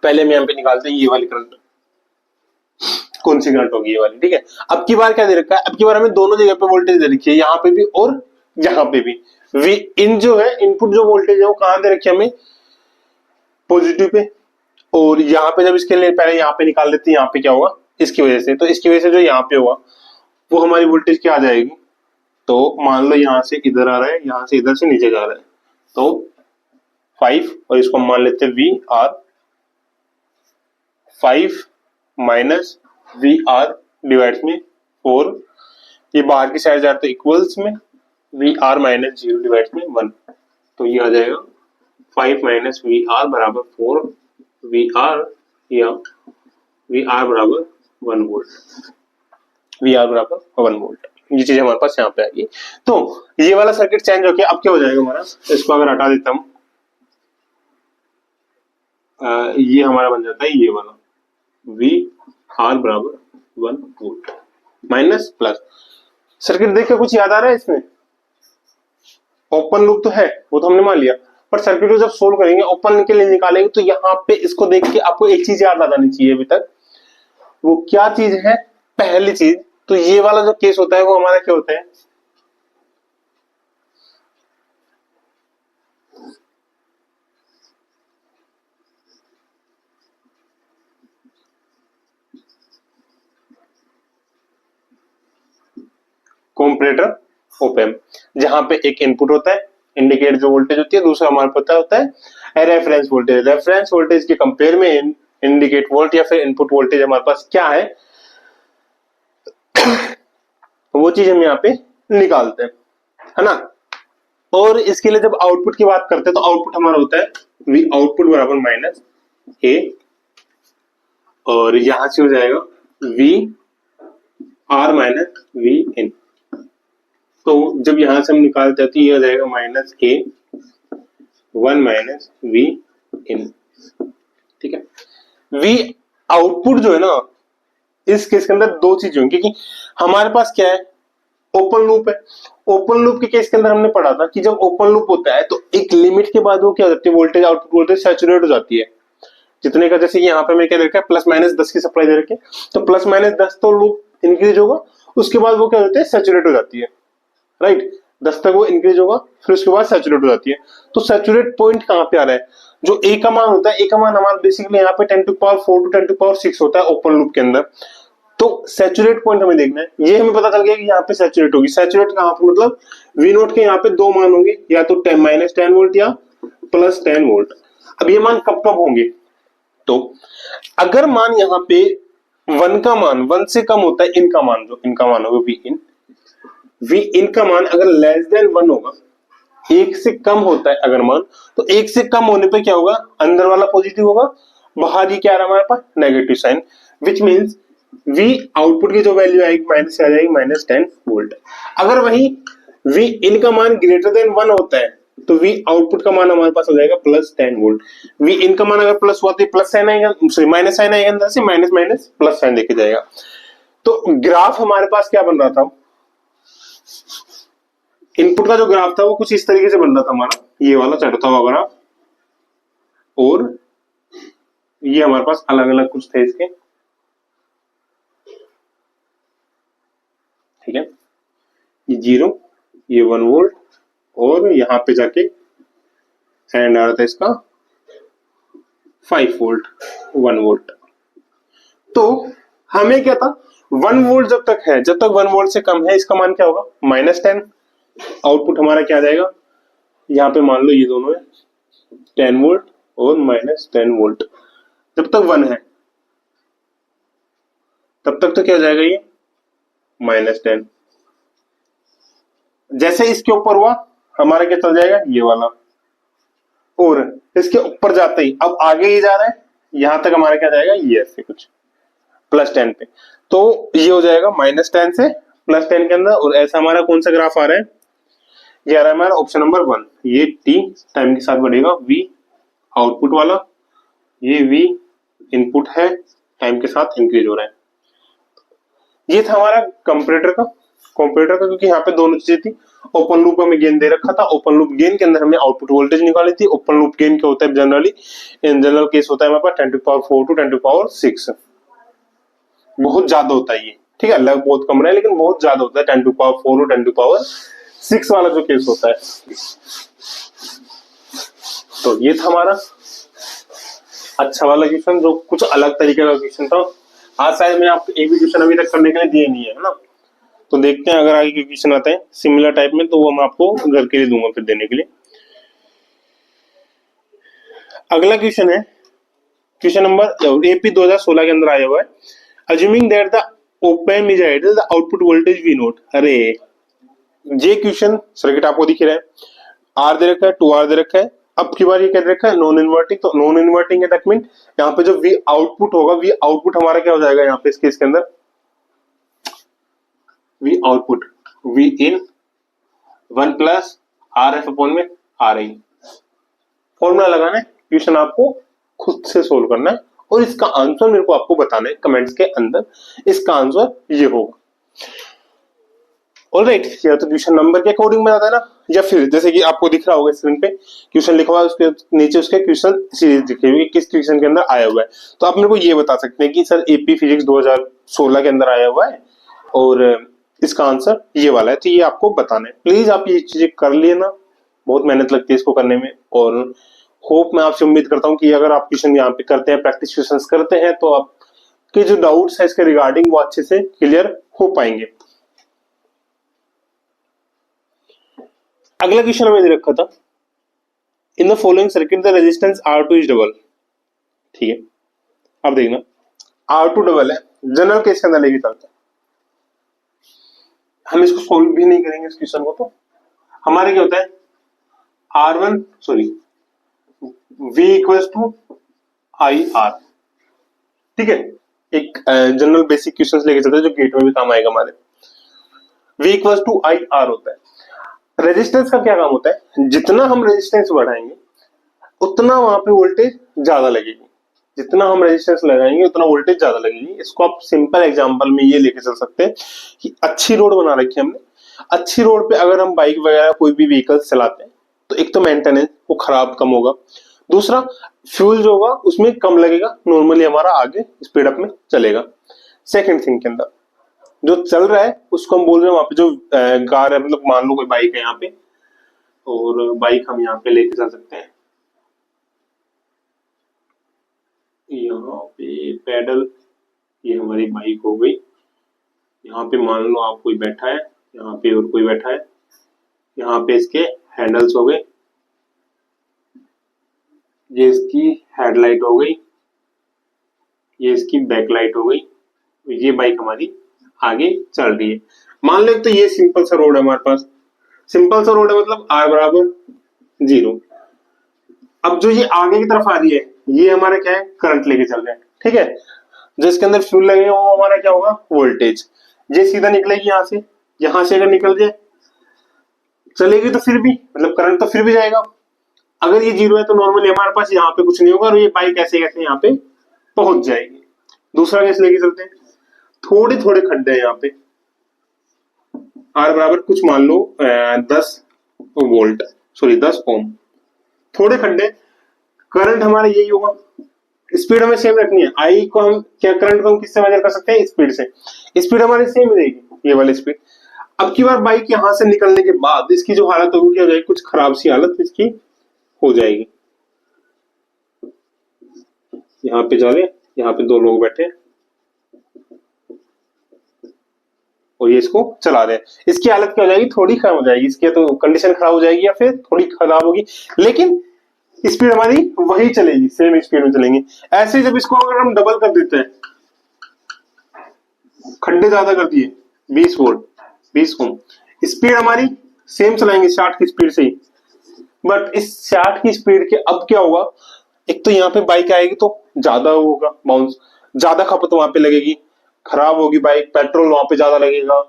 पहले हम यहाँ पे निकालते हैं ये वाली करंट, कौन सी करंट होगी, ये वाली। ठीक है, अब की बार क्या दे रखा है, अब की बार हमें दोनों जगह पे वोल्टेज दे रखी है, यहाँ पे भी और यहाँ पे भी। वी इन जो है इनपुट जो वोल्टेज है वो कहां दे रखी है हमें, पॉजिटिव पे, और यहाँ पे जब इसके लिए पहले यहाँ पे निकाल लेते हैं यहाँ पे क्या होगा इसकी वजह से, तो इसकी वजह से जो यहाँ पे होगा वो हमारी वोल्टेज क्या आ जाएगी, तो मान लो यहाँ से इधर आ रहा है, यहाँ से इधर से नीचे जा रहा है, तो 5, और इसको मान लेते हैं VR 5 माइनस VR डिवाइड्स में 4, ये बाहर की साइड जाते इक्वल्स में VR माइनस 0 डिवाइड्स में 1, तो ये आ जाएगा 5 माइनस VR बराबर 4 VR, या VR बराबर 1 वोल्ट, VR बराबर 1 वोल्ट। ये चीज हमारे पास यहाँ पे आ गई। तो ये वाला सर्किट चेंज होके अब क्या हो जाएगा हमारा, इसको अगर हटा देता हूं, ये हमारा बन जाता है ये वाला VR बराबर 1 वोल्ट माइनस प्लस। सर्किट देख के कुछ याद आ रहा है इसमें, ओपन लूप तो है वो तो हमने मान लिया, पर सर्किट को जब सोल्व करेंगे ओपन के लिए निकालेंगे तो यहाँ पे इसको देख के आपको एक चीज याद आ जानी चाहिए अभी तक, वो क्या चीज है, पहली चीज तो ये वाला जो केस होता है वो हमारा क्या होता है, कॉम्परेटर ओप एम्प, जहां पे एक इनपुट होता है इंडिकेट जो वोल्टेज होती है, दूसरा हमारे पता होता है रेफरेंस वोल्टेज। रेफरेंस वोल्टेज के कंपेयर में इंडिकेट वोल्ट या फिर इनपुट वोल्टेज हमारे पास क्या है वो चीज हम यहाँ पे निकालते हैं, है ना। और इसके लिए जब आउटपुट की बात करते हैं तो आउटपुट हमारा होता है वी आउटपुट बराबर माइनस ए, और यहां से हो जाएगा वी आर माइनस वी इन। तो जब यहां से हम निकालते हैं तो ये हो जाएगा माइनस ए 1 माइनस वी इन। ठीक है, वी आउटपुट जो है ना, इस केस के अंदर दो चीजें होंगी, क्योंकि हमारे पास क्या है, ओपन लूप है। ओपन लूप के केस के अंदर हमने पढ़ा था कि जब ओपन लूप होता है तो एक लिमिट के बाद वो क्या हो जाती है, वोल्टेज आउटपुट वोल्टेज सैचुरेट हो जाती है जितने का, जैसे कि यहाँ पे मैं क्या दे रखा है प्लस माइनस 10 की सप्लाई दे रखी है, तो प्लस माइनस 10 तो लूप इंक्रीज होगा, उसके बाद वो क्या होता है सैचुरेट हो जाती है, राइट। 10 तक वो इंक्रीज होगा, फिर उसके बाद सैचुरेट हो जाती है। तो सैचुरेट पॉइंट कहाँ पे आ रहा है, जो ए का मान होता है, ए का मान हमारा बेसिकली यहाँ पे 10 to power 4 to 10 to power 6 होता है ओपन लूप के अंदर। तो सैचुरेट पॉइंट हमें देखना है, ये हमें पता चल गया कि यहाँ पे सैचुरेट होगी। सैचुरेट कहाँ पे, मतलब वी नोट के यहाँ पे दो मान होंगे, या तो माइनस 10 वोल्ट या प्लस 10 वोल्ट। अब ये मान कब कब होंगे, तो अगर मान यहाँ पे वन का मान 1 से कम होता है, इनका मान जो इनका मान होगा वी इन का मान अगर लेस देन 1 होगा, एक से कम होता है अगर मान, तो एक से कम होने पे क्या होगा, अंदर वाला पॉजिटिव होगा, बाहर ही क्या आ रहा है हमारे पास negative sign, which means V output की जो वैल्यू आएगी माइनस आ जाएगी माइनस 10 वोल्ट। अगर वही वी इन का मान ग्रेटर देन 1 होता है तो वी आउटपुट का मान हमारे पास हो जाएगा प्लस 10 वोल्ट। वी इन का मान अगर प्लस हुआ तो प्लस साइन आएगा, सॉरी माइनस साइन आएगा, अंदर से माइनस माइनस प्लस साइन देखे जाएगा। तो ग्राफ हमारे पास क्या बन रहा था, इनपुट का जो ग्राफ था वो कुछ इस तरीके से बन रहा था हमारा, ये वाला चढ़ता हुआ ग्राफ, और ये हमारे पास अलग अलग कुछ थे इसके, ठीक है, ये 0, ये 1 वोल्ट, और यहां पे जाके एंड आ रहा था इसका 5 वोल्ट 1 वोल्ट। तो हमें क्या था, 1 वोल्ट जब तक है, जब तक 1 वोल्ट से कम है, इसका मान क्या होगा माइनस 10, आउटपुट हमारा क्या आ जाएगा, यहाँ पे मान लो ये दोनों है 10 वोल्ट और माइनस 10 वोल्ट। जब तक 1 है तब तक तो क्या हो जाएगा ये माइनस 10, जैसे इसके ऊपर हुआ हमारा क्या चल जाएगा ये वाला, और इसके ऊपर जाते ही अब आगे ही जा रहा है, यहां तक हमारा क्या जाएगा ये ऐसे कुछ प्लस 10 पे, तो ये हो जाएगा माइनस 10 से प्लस 10 के अंदर। और ऐसा हमारा कौन सा ग्राफ आ रहा है, ये आ रहा है हमारा ऑप्शन नंबर 1, ये टी टाइम के साथ बढ़ेगा, वी आउटपुट वाला, ये वी इनपुट है टाइम के साथ इंक्रीज हो रहा है। ये था हमारा कंपैरेटर का, क्योंकि यहाँ पे दोनों चीजें थी। ओपन लूप हमें गेन दे रखा था, ओपन लूप गेन के अंदर हमने आउटपुट वोल्टेज निकाली थी। ओपन लूप गेन क्या होता है जनरली, इन जनरल केस होता है हमारे पास 10 to power 4 to 10 to power 6, बहुत ज्यादा होता है ये, ठीक है, लग बहुत कम रहा है लेकिन बहुत ज्यादा होता है 10 टू पावर 4 और 10 टू पावर 6 वाला जो केस होता है। तो ये था हमारा अच्छा वाला क्वेश्चन, जो कुछ अलग तरीके का क्वेश्चन था। आज शायद मैंने आपको एक भी क्वेश्चन अभी तक करने के लिए दिए नहीं है ना, तो देखते हैं अगर आगे के क्वेश्चन आते हैं सिमिलर टाइप में तो वो मैं आपको घर के लिए दूंगा फिर देने के लिए। अगला क्वेश्चन है क्वेश्चन नंबर एपी 2016 के अंदर आया हुआ है, assuming that the open is ideal the output voltage V naught. अरे ये क्वेश्चन सर्किट आपको दिख रहा है, आर दे रखा है, 2R दे रखा है, अब की बार ये कह रखा है नॉन इन्वर्टिंग, तो नॉन इन्वर्टिंग है दैट मीन यहाँ पे जो वी आउटपुट होगा, वी आउटपुट हमारा क्या हो जाएगा यहाँ पे इस केस के अंदर, V output V in 1 plus R F upon में आर आई। फॉर्मूला लगाना है, क्वेश्चन आपको खुद से सोल्व करना है, और इसका आंसर मेरे को आपको बताना है कमेंट्स के अंदर, इसका आंसर ये होगा। ऑलराइट, या तो क्वेश्चन नंबर के अकॉर्डिंग बनाता है ना, या फिर जैसे कि आपको दिख रहा होगा स्क्रीन पे क्वेश्चन लिखा हुआ है, उसके नीचे उसके क्वेश्चन सीरीज दिखी हुई किस क्वेश्चन के अंदर आया हुआ है। तो आप मेरे को ये बता सकते हैं कि सर एपी फिजिक्स 2016 के अंदर आया हुआ है और इसका आंसर ये वाला है, तो ये आपको बताना है। प्लीज आप ये चीजें कर लेना, बहुत मेहनत लगती है इसको करने में, और होप मैं आपसे उम्मीद करता हूँ कि अगर आप क्वेश्चन यहाँ पे करते हैं, प्रैक्टिस क्वेश्चन करते हैं, तो आपके जो डाउट्स है इसके रिगार्डिंग वो अच्छे से क्लियर हो पाएंगे। अगला क्वेश्चन हमें दे रखा था, in the following circuit the resistance R2 is double. ठीक है, अब देखना R2 डबल है, जनरल केस के अंदर लेके चलते हैं, हम इसको सोल्व भी नहीं करेंगे इस क्वेश्चन को। तो हमारे क्या होता है R1 sorry V equals to I R, ठीक है, एक जनरल बेसिक क्वेश्चंस लेके चलते हैं जो गेट में भी काम आएगा हमारे। V equals to I R होता है। रेजिस्टेंस का क्या काम होता है, जितना हम रेजिस्टेंस बढ़ाएंगे उतना वहां पे वोल्टेज ज्यादा लगेगी, जितना हम रेजिस्टेंस लगाएंगे उतना वोल्टेज ज्यादा लगेगी। इसको आप सिंपल एग्जांपल में ये लेके चल सकते हैं कि अच्छी रोड बना रखी है हमने, अच्छी रोड पे अगर हम बाइक वगैरह कोई भी व्हीकल चलाते हैं तो एक तो मेंटेनेंस वो खराब कम होगा, दूसरा फ्यूल जो होगा उसमें कम लगेगा, नॉर्मली हमारा आगे स्पीड अप में चलेगा। सेकंड थिंग के अंदर जो चल रहा है उसको हम बोल रहे हैं वहां पे जो कार है, मतलब मान लो कोई बाइक है यहाँ पे, और बाइक हम यहाँ पे लेके चल सकते हैं, यहाँ पे पैडल, ये हमारी बाइक हो गई। यहाँ पे मान लो आप कोई बैठा है, यहाँ पे और कोई बैठा है, यहाँ पे इसके हैंडल्स हो गए, ये इसकी हेडलाइट हो गई, ये इसकी बैकलाइट हो गई, ये बाइक हमारी आगे चल रही है। मान लो तो ये सिंपल सा रोड है हमारे पास, सिंपल सा रोड है मतलब R बराबर 0। अब जो ये आगे की तरफ आ रही है ये हमारा क्या है, करंट लेके चल रहे हैं, ठीक है। जो इसके अंदर फ्यूल लगेगा वो हमारा क्या होगा, वोल्टेज। ये सीधा निकलेगी यहाँ से अगर निकल जाए चलेगी तो फिर भी मतलब करंट तो फिर भी जाएगा। अगर ये 0 है तो नॉर्मली हमारे पास यहाँ पे कुछ नहीं होगा और ये बाइक ऐसे कैसे यहाँ पे पहुंच जाएगी। दूसरा केस लेके चलते हैं, थोड़े थोड़े खड्डे हैं यहाँ पे, R बराबर कुछ मान लो 10 वोल्ट, सॉरी 10 ओम, थोड़े खड्डे, करंट हमारा यही होगा, स्पीड हमें सेम रखनी है। आई को हम क्या, करंट को हम किससे मेजर कर सकते हैं, स्पीड से। स्पीड हमारी सेम रहेगी, ये वाली स्पीड। अब की बार बाइक यहां से निकलने के बाद इसकी जो हालत होगी क्या हो जाएगी, कुछ खराब सी हालत इसकी हो जाएगी। यहाँ पे जा रहे, यहाँ पे 2 लोग बैठे और ये इसको चला रहे हैं, इसकी हालत क्या हो जाएगी, थोड़ी खराब हो जाएगी, इसकी तो कंडीशन खराब हो जाएगी या फिर थोड़ी खराब होगी, लेकिन स्पीड हमारी वही चलेगी, सेम स्पीड में चलेंगे। ऐसे जब इसको अगर हम डबल कर देते हैं, खड्डे ज्यादा कर दिए, 20 वोल्ट 20 ओम, स्पीड हमारी सेम चलाएंगे 60 की स्पीड से ही, बट इस 60 की स्पीड के अब क्या होगा, एक तो यहाँ पे बाइक आएगी तो ज्यादा होगा बाउंस, ज्यादा खपत वहां पे लगेगी, खराब होगी बाइक, पेट्रोल वहां पे ज्यादा लगेगा,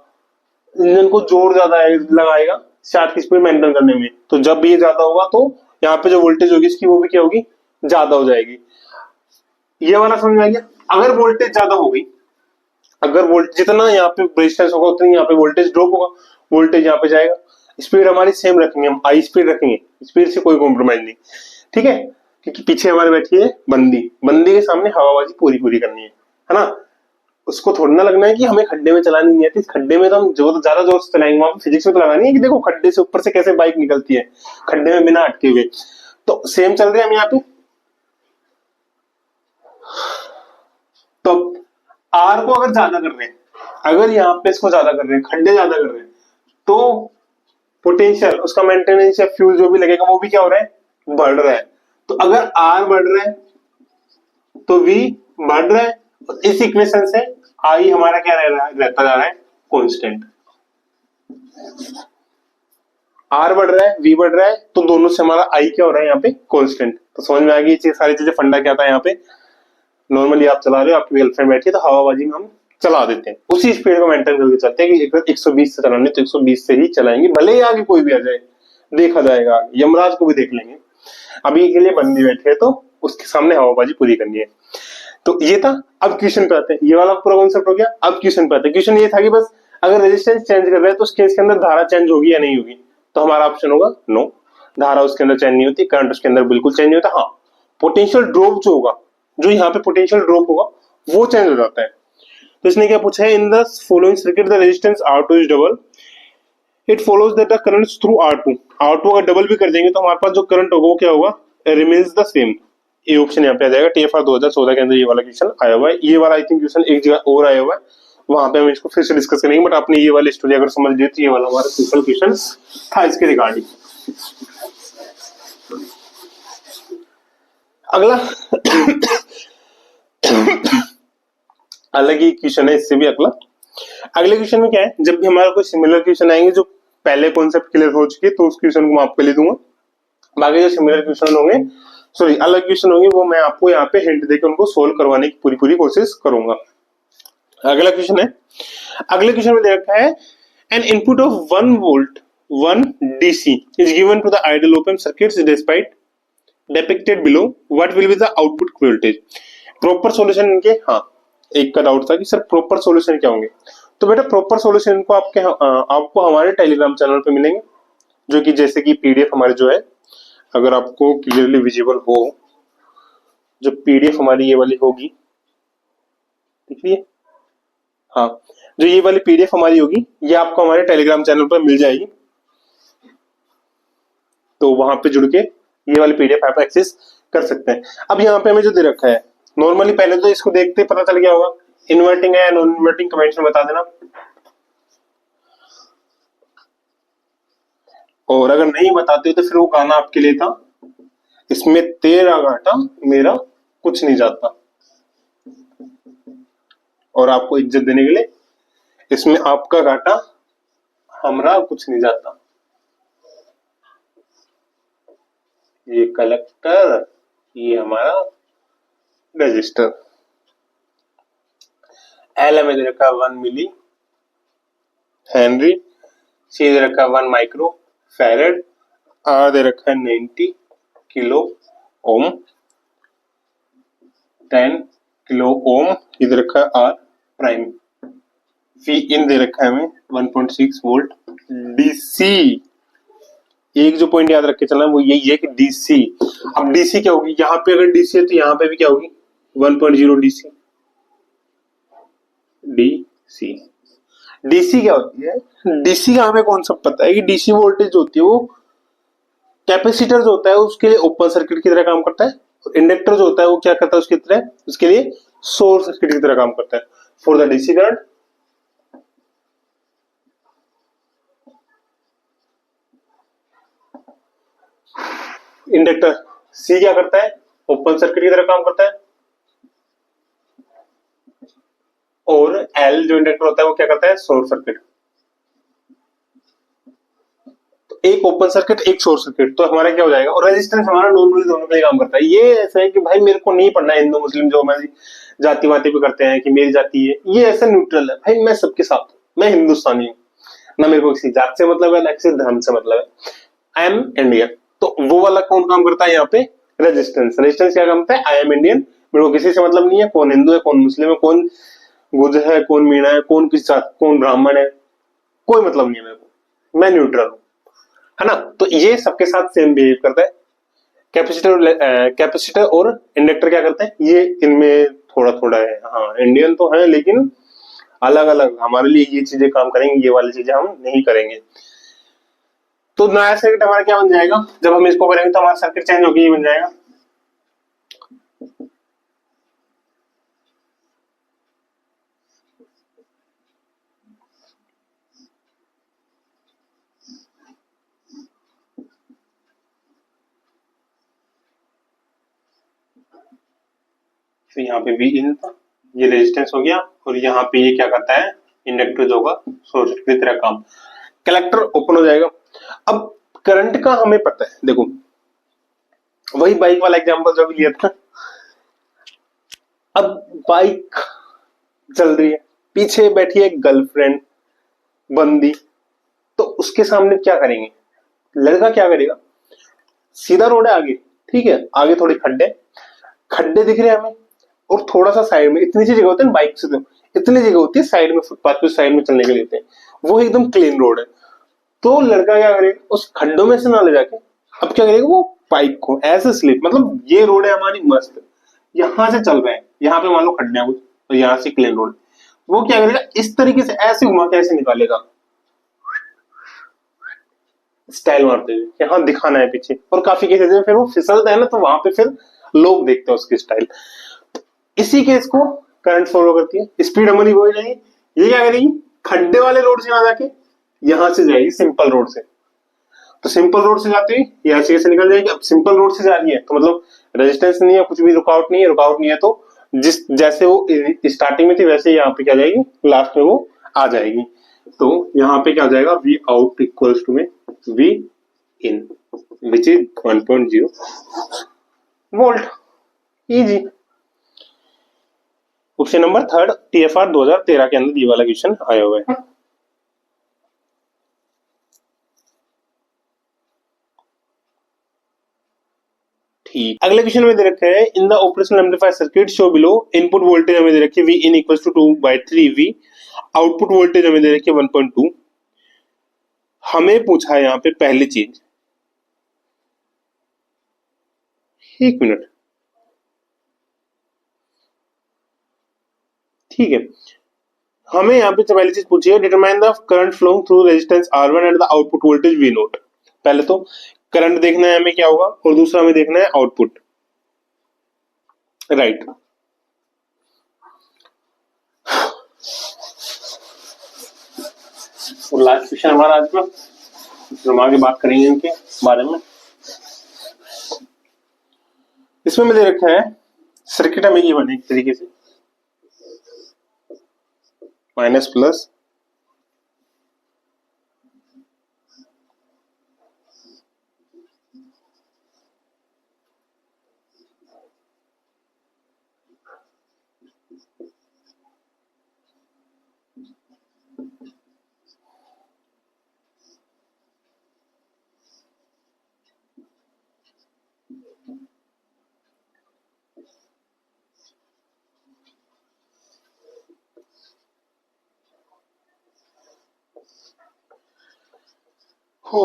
इंजन को जोर ज्यादा लगाएगा 60 की स्पीड मेंटेन करने में। तो जब ये ज्यादा होगा तो यहाँ पे जो वोल्टेज होगी इसकी वो भी क्या होगी, ज्यादा हो जाएगी। ये वाला समझ में आ गया। अगर वोल्टेज ज्यादा हो गई, अगर वोल्टेज जितना यहाँ पे रेजिस्टेंस होगा उतनी यहाँ पे वोल्टेज ड्रॉप होगा, वोल्टेज यहाँ पे जाएगा। स्पीड हमारी सेम रखेंगे, हम हाई स्पीड रखेंगे, स्पीड से कोई कॉम्प्रोमाइज नहीं, ठीक है। क्योंकि पीछे हमारे बैठी है बंदी, बंदी के सामने हवाबाजी पूरी पूरी करनी है ना। उसको थोड़ा ना लगना है कि हमें खड्डे में चलानी नहीं आती, खड्डे में तो हम जो ज्यादा जोर से चलाएंगे, वहां फिजिक्स में तो लगानी है कि देखो खड्डे से ऊपर से कैसे बाइक निकलती है, खड्डे में बिना अटके हुए। तो सेम चल रहे हैं हम यहाँ पे। तो आर को अगर ज्यादा कर रहे हैं, अगर यहाँ पे इसको ज्यादा कर रहे हैं, खड्डे ज्यादा कर रहे हैं, तो पोटेंशियल उसका मेंटेनेंस या फ्यूल जो भी लगेगा वो भी क्या हो रहा है, बढ़ रहा है। तो अगर आर बढ़ रहा है तो वी बढ़ रहा है, इस इक्वेशन से आई हमारा क्या रहता जा रहा है, कांस्टेंट। आर बढ़ रहा है, वी बढ़ रहा है, तो दोनों से हमारा आई क्या हो रहा है यहाँ पे, कांस्टेंट। तो समझ में आ गई ये सारी चीजें, फंडा क्या था यहाँ पे। नॉर्मली आप चला रहे हो, आपकी गर्लफ्रेंड बैठी है तो हवाबाजी में हम चला देते हैं, उसी स्पीड को मेंटेन करके चलते हैं कि 120 से चलाने तो 120 से ही चलाएंगे, भले ही आगे कोई भी आ जाए, देखा जाएगा, यमराज को भी देख लेंगे। अभी के लिए बंदी बैठी है तो उसके सामने हवाबाजी पूरी करनी है। तो ये था। अब क्वेश्चन पे आते हैं, ये वाला पूरा कॉन्सेप्ट हो गया। अब क्वेश्चन पे आते हैं। क्वेश्चन ये था कि बस अगर रेजिस्टेंस चेंज कर रहे हैं तो उस केस के अंदर धारा चेंज होगी या नहीं होगी। तो हमारा ऑप्शन होगा नो, धारा उसके अंदर चेंज नहीं होती, करंट उसके अंदर बिल्कुल चेंज नहीं होता। हाँ, पोटेंशियल ड्रॉप जो होगा, जो यहाँ पे पोटेंशियल ड्रॉप होगा वो चेंज हो जाता है। तो इसने क्या पूछा है, in the following circuit the resistance R2 is double, it follows that the current through R2 अगर डबल भी कर देंगे तो हमारे पास जो करंट होगा वो क्या होगा, रिमेन्स द सेम। ये ऑप्शन यहाँ पे आ जाएगा। TFR 2014 के अंदर ये वाला क्वेश्चन आया हुआ है। ये वाला आई थिंक क्वेश्चन एक जगह और आया हुआ है, वहां पे हम इसको फिर से डिस्कस करेंगे, बट आपने ये वाली स्टोरी अगर समझ ली तो ये वाला हमारा सिंपल क्वेश्चन था इसके रिगार्डिंग। अगला अलग ही क्वेश्चन है इससे भी अगला। अगले क्वेश्चन में क्या है, जब भी हमारा कोई सिमिलर क्वेश्चन आएंगे जो पहले कॉन्सेप्ट क्लियर हो चुके तो उस क्वेश्चन को मैं आपको ले दूंगा। बाकी जो सिमिलर क्वेश्चन होंगे, सॉरी अलग क्वेश्चन होंगे, वो मैं आपको यहाँ पे हिंट देकर उनको सोल्व करवाने की पूरी कोशिश करूंगा। अगला क्वेश्चन है, अगले क्वेश्चन में दे रखा है N input of 1 volt 1 DC is given to the ideal open circuits despite depicted below, what will be the output voltage? Proper solution इनके, हाँ एक का डाउट था कि सर प्रॉपर सॉल्यूशन क्या होंगे। तो बेटा प्रॉपर सॉल्यूशन इनको आपको हमारे टेलीग्राम चैनल पे मिलेंगे, जो कि जैसे कि पीडीएफ हमारे जो है, अगर आपको क्लियरली विजिबल हो, जो पीडीएफ हमारी ये वाली होगी, दिख रही है, हाँ जो ये वाली पीडीएफ हमारी होगी ये आपको हमारे टेलीग्राम चैनल पर मिल जाएगी। तो वहां पे जुड़ के ये वाली पीडीएफ आप एक्सेस कर सकते हैं। अब यहाँ पे हमें जो दे रखा है, नॉर्मली पहले तो इसको देखते पता चल गया होगा, इन्वर्टिंग है या नॉन इन्वर्टिंग कमेंट्स में बता देना, और अगर नहीं बताते हो तो फिर वो गाना आपके लिए था, इसमें तेरा घाटा मेरा कुछ नहीं जाता, और आपको इज्जत देने के लिए इसमें आपका घाटा हमरा कुछ नहीं जाता। ये कलेक्टर, ये हमारा रजिस्टर। एल में दे रखा 1 मिली हेनरी, सी दे रखा 1 माइक्रो फैरेड, आर दे रखा है 90 किलो ओम, 10 किलो ओम, इधर रखा है आर प्राइम, वी इन दे रखा है हमें 1.6 वोल्ट डीसी। एक जो पॉइंट याद रख के चलना वो यही है कि डीसी, अब डीसी क्या होगी, यहाँ पे अगर डीसी है तो यहाँ पे भी क्या होगी 1.0 डीसी। डीसी डीसी क्या होती है, डीसी का हमें कॉन्सेप्ट पता है कि डीसी वोल्टेज होती है वो कैपेसिटर जो होता है उसके लिए ओपन सर्किट की तरह काम करता है, और इंडक्टर जो होता है वो क्या करता है उसकी तरह, उसके लिए शॉर्ट सर्किट की तरह काम करता है। For the DC current inductor सी क्या करता है, ओपन सर्किट की तरह काम करता है, और एल जो इंडक्टर होता है वो क्या करता है, शॉर्ट सर्किट। तो एक ओपन सर्किट एक शॉर्ट सर्किट, तो हमारा क्या हो जाएगा, और रेजिस्टेंस हमारा नॉर्मली दोनों के लिए काम करता है। ये ऐसा है कि भाई मेरे को नहीं पढ़ना हिंदू मुस्लिम जो हमारी जाति वाति पे करते हैं कि मेरी जाति है, ये ऐसा न्यूट्रल है भाई, मैं सबके साथ हूं, मैं हिंदुस्तानी हूँ, ना मेरे को किसी जात से मतलब है ना किसी धर्म से मतलब है, आई एम इंडियन। तो वो वाला कौन काम करता है यहाँ पे, रेजिस्टेंस। रेजिस्टेंस क्या काम करता है, आई एम इंडियन, मेरे को किसी से मतलब नहीं है, कौन हिंदू है कौन मुस्लिम है, कौन गुर्जर है कौन मीणा है, कौन किस जात, कौन ब्राह्मण है, कोई मतलब नहीं है मेरे को, मैं न्यूट्रल हूं, है ना। तो ये सबके साथ सेम बिहेव करता है। कैपेसिटर और इंडक्टर क्या करते हैं, ये इनमें थोड़ा थोड़ा है, हाँ इंडियन तो है लेकिन अलग अलग, हमारे लिए ये चीजें काम करेंगे, ये वाली चीजें हम नहीं करेंगे। तो नया सर्किट हमारा क्या बन जाएगा, जब हम इसको करेंगे तो हमारा सर्किट चेंज होकर ये बन जाएगा, तो यहाँ पे वी इन था, ये रेजिस्टेंस हो गया, और यहाँ पे ये क्या करता है, इंडक्टर जो होगा शॉर्ट सर्किट की तरह काम, कलेक्टर ओपन हो जाएगा। अब करंट का हमें पता है, देखो वही बाइक वाला एग्जांपल जो भी लिया था, अब बाइक चल रही है, पीछे बैठी है गर्लफ्रेंड बंदी, तो उसके सामने क्या करेंगे, लड़का क्या करेगा, सीधा रोड है आगे, ठीक है, आगे थोड़े खड्डे खड्डे दिख रहे हैं हमें, और थोड़ा सा साइड में इतनी सी जगह होती है बाइक से, तो इतनी जगह होती है साइड में, फुटपाथ पे साइड में चलने के लिए देते हैं, वो एकदम क्लीन रोड है। तो लड़का क्या करेगा, उस खड्डों में से ना ले जाके अब क्या करेगा, वो बाइक को ऐसे स्लिप, मतलब ये रोड है हमारी मस्त, यहां से चल रहे हैं, यहाँ पे मान लो खड्डे हैं कुछ, तो यहाँ से क्लीन रोड, वो क्या करेगा इस तरीके से ऐसे घुमा के ऐसे निकालेगा, स्टाइल मारते हुए, यहाँ दिखाना है पीछे, और काफी केसेस में फिर वो फिसलता है ना, तो वहां पे फिर लोग देखते हैं उसकी स्टाइल। इसी केस को करंट फॉलो करती है, स्पीड हमारी हो जाएगी, ये क्या करेगी, खड्डे वाले रोड से ना जाके यहां से जाएगी सिंपल रोड से, तो सिंपल रोड से जाते ही यहाँ से कैसे निकल जाएगी। अब सिंपल रोड से जा रही है तो मतलब रेजिस्टेंस नहीं है, कुछ भी रुकावट नहीं है, रुकावट नहीं है, तो जिस जैसे वो स्टार्टिंग में थी वैसे यहाँ पे क्या जाएगी, लास्ट में वो आ जाएगी। तो यहाँ पे क्या आ जाएगा, वी आउट इक्वल्स टू में V in which is 1.0 volt. Easy. Option number third TFR 2013 के अंदर ये वाला क्वेश्चन आया हुआ है। ठीक, अगले क्वेश्चन में दे रखा है in the operational amplifier circuit show below input voltage हमें दे रखी है V in equals to 2/3V, output voltage हमें दे रखी है 1.2। हमें पूछा है यहाँ पे पहली चीज, एक मिनट, ठीक है, हमें यहाँ पे पहली चीज पूछी है determine the current flowing through resistance R1 and the output voltage V naught. पहले तो करंट देखना है हमें क्या होगा, और दूसरा हमें देखना है आउटपुट, राइट। और लास्ट क्वेश्चन हमारा आज का, हम आगे बात करेंगे इनके बारे में। इसमें हमें दे रखा है सर्किट हमें ये बने एक तरीके से माइनस प्लस हो।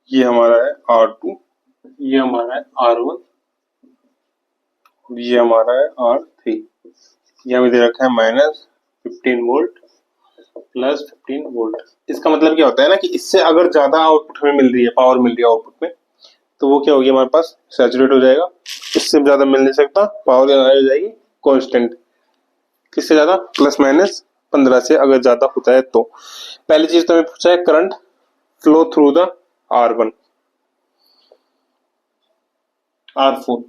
ये हमारा है R2, ये हमारा है R1, ये हमारा है R3। ये हमें दे रखा है माइनस 15 वोल्ट प्लस 15 वोल्ट। इसका मतलब क्या होता है ना कि इससे अगर ज्यादा आउटपुट हमें मिल रही है, पावर मिल रही है आउटपुट में, तो वो क्या होगी हमारे पास सैचुरेट हो जाएगा। इससे ज्यादा मिल नहीं सकता, पावर हो जाएगी कांस्टेंट। किससे ज्यादा, प्लस माइनस 15 से अगर ज्यादा होता है तो। पहली चीज तो हमें पूछा है current flow through the R1 R4,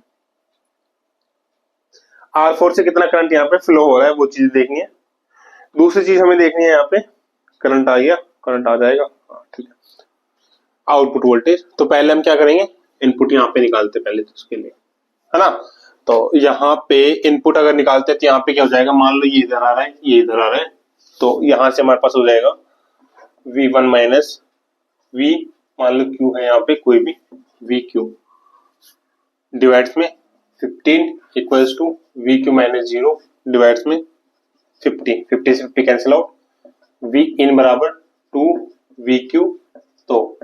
R4 से कितना करंट यहाँ पे फ्लो हो रहा है वो चीज देखनी है। दूसरी चीज हमें देखनी है यहाँ पे करंट आ गया, करंट आ जाएगा, ठीक है। आउटपुट वोल्टेज, तो पहले हम क्या करेंगे, इनपुट यहाँ पे निकालते पहले तो उसके लिए, है ना। तो यहाँ पे इनपुट अगर निकालते हैं तो यहाँ पे क्या हो जाएगा, मान लो ये इधर आ रहा है, ये इधर आ रहा है, तो यहाँ से हमारे पास हो जाएगा V1 माइनस V, मान लो Q है यहाँ पे कोई भी VQ डिवाइड्स में 15 equals to VQ minus 0 divides में 50, 50 से 50 कैंसिल आउट, V इन बराबर 2 VQ, तो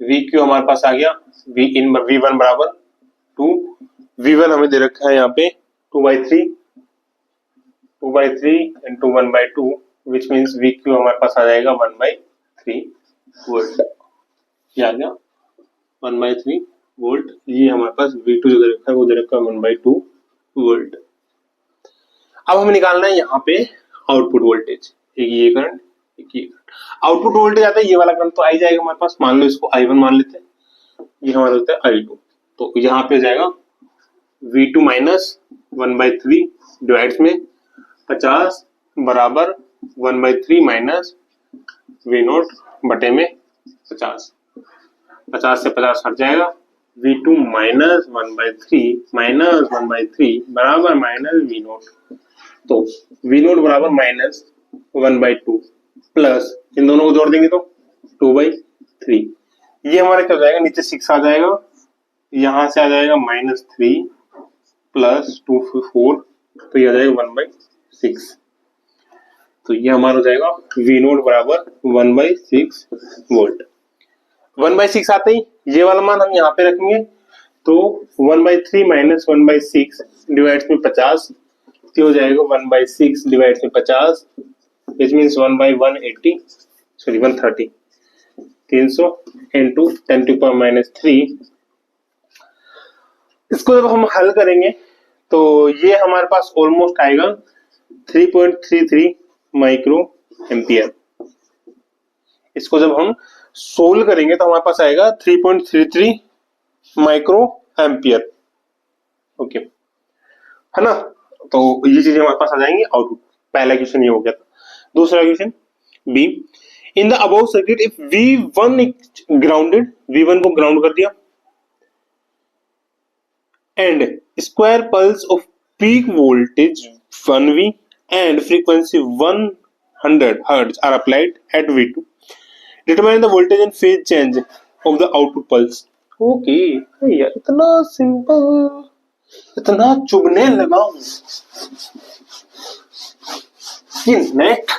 VQ हमारे पास आ गया V इन V1 बराबर 2, V1 हमें दे रखा है यहाँ पे 2/3 इंटू 1/2 विच मीन्स VQ हमारे पास आ जाएगा 1/3 वोल्ट। क्या आ गया 1/3 वोल्ट। ये हमारे पास V2 जो दे रखा है वो दे रखा है 1/2 वोल्ट। अब हमें निकालना है यहाँ पे आउटपुट वोल्टेज, एक ये करंट एक ये करंट। आउटपुट वोल्टेज आता है ये वाला करंट तो आ ही जाएगा हमारे पास, मान लो इसको I1 मान लेते हैं, ये हमारा होता है I2, तो यहाँ पे हो जाएगा V2 माइनस 1/3 डिवाइड्स में 50 बराबर 1/3 माइनस V0 बटे में 50, 50 से 50 हट जाएगा, V2 माइनस 1/3 बराबर माइनस V0, तो V0 बराबर माइनस 1/2 प्लस इन दोनों को जोड़ देंगे तो 2/3। ये हमारा क्या हो जाएगा, नीचे 6 आ जाएगा, यहां से आ जाएगा -3 प्लस 2 4, तो ये आ जाएगा 1/6। तो ये हमारा हो जाएगा V0 बराबर 1/6 वोल्ट। 1/6 आते ही ये वाला मान हम यहाँ पे रखेंगे, तो 1/3 माइनस 1/6 डिवाइड्स में 50, तो हो जाएगा 1/6 डिवाइड्स में 50 विच मीन्स 1/180 सॉरी 130, 300 इंटू 10⁻³ इसको जब हम हल करेंगे तो ये हमारे पास ऑलमोस्ट आएगा 3.33 माइक्रो एम्पियर। इसको जब हम सोल्व करेंगे तो हमारे पास आएगा 3.33 माइक्रो एम्पियर, ओके, है ना। तो ये चीजें हमारे पास आ जाएंगी आउटपुट। पहला क्वेश्चन ये हो गया था। दूसरा question B, in the above circuit if V1 grounded, V1 को ग्राउंड कर दिया, and square pulse of peak voltage 1V and frequency 100 Hz are applied at V2. Determine the voltage and phase change of the output pulse. Okay, यार इतना simple, इतना चुभने लगा कि नेक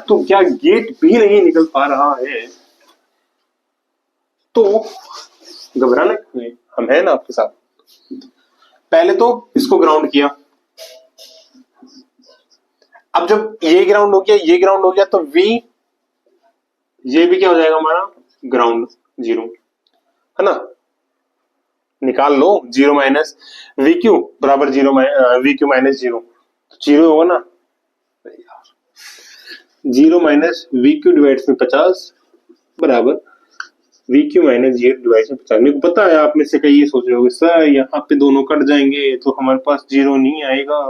तो क्या गेट भी नहीं निकल पा रहा है, तो घबराना क्यों है, हम है ना आपके साथ। पहले तो इसको ग्राउंड किया, अब जब ये ग्राउंड हो गया, ये ग्राउंड हो गया, तो V ये भी क्या हो जाएगा हमारा ग्राउंड, जीरो है ना, निकाल लो, जीरो माइनस वी क्यू बराबर zero, we Q minus zero, zero होगा ना, zero minus we Q divide में 50 बराबर we Q minus zero divide में 50। मेरे को पता है आप में से कई ये सोच रहे होगे सर यहाँ पे दोनों कट जाएंगे तो हमारे पास जीरो नहीं आएगा,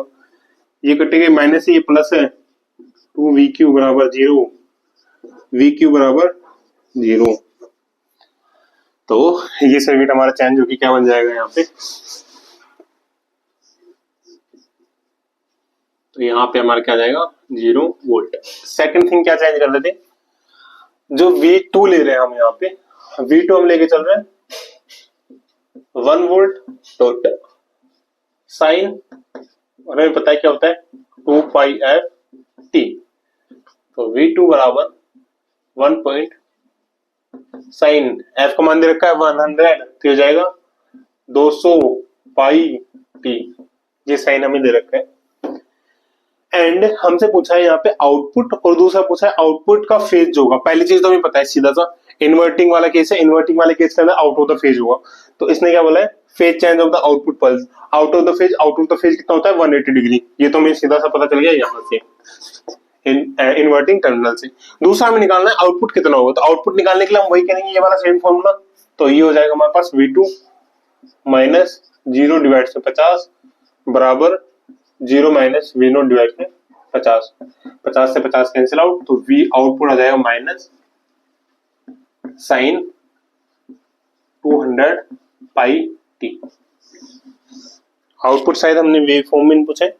ये कटेगा माइनस से, ये प्लस है, टू वी क्यू बराबर जीरो, वी क्यू बराबर जीरो, तो ये सर्किट हमारा चेंज होकर क्या बन जाएगा यहाँ पे, तो यहाँ पे हमारा क्या जाएगा 0 वोल्ट। सेकंड थिंग क्या चेंज कर लेते, जो V2 ले रहे हैं हम यहाँ पे, V2 हम लेके चल रहे हैं 1 वोल्ट डॉट साइन, और हमें पता है क्या होता है 2 पाई एफ टी, तो V2 बराबर 1 पॉइंट साइन एफ का मान दे रखा है 100, तो हो जाएगा 200 पाई टी, ये साइन हमें दे रखा है। एंड हमसे पूछा है यहाँ पे आउटपुट, और दूसरा पूछा है आउटपुट का फेज जो होगा। पहली चीज तो हमें पता है सीधा सा, इन्वर्टिंग वाला केस है, इन्वर्टिंग वाले केस के अंदर आउट ऑफ द फेज होगा, तो इसने क्या बोला है phase change of the output pulse, out of the phase, out of the phase कितना होता है 180 डिग्री, ये तो हमें सीधा सा पता चल गया यहाँ से इन्वर्टिंग टर्मिनल से। दूसरा हमें निकालना है आउटपुट कितना होगा, तो आउटपुट निकालने के लिए हम वही करेंगे ये वाला सेम फॉर्मूला, तो ये हो जाएगा हमारे पास V2 माइनस 0 डिवाइड से 50 बराबर 0 माइनस V0 डिवाइड से 50, 50 से 50 कैंसिल आउट, तो V आउटपुट आ जाएगा minus sine 200 pi t. Output शायद हमने वेव फॉर्म में पूछा है।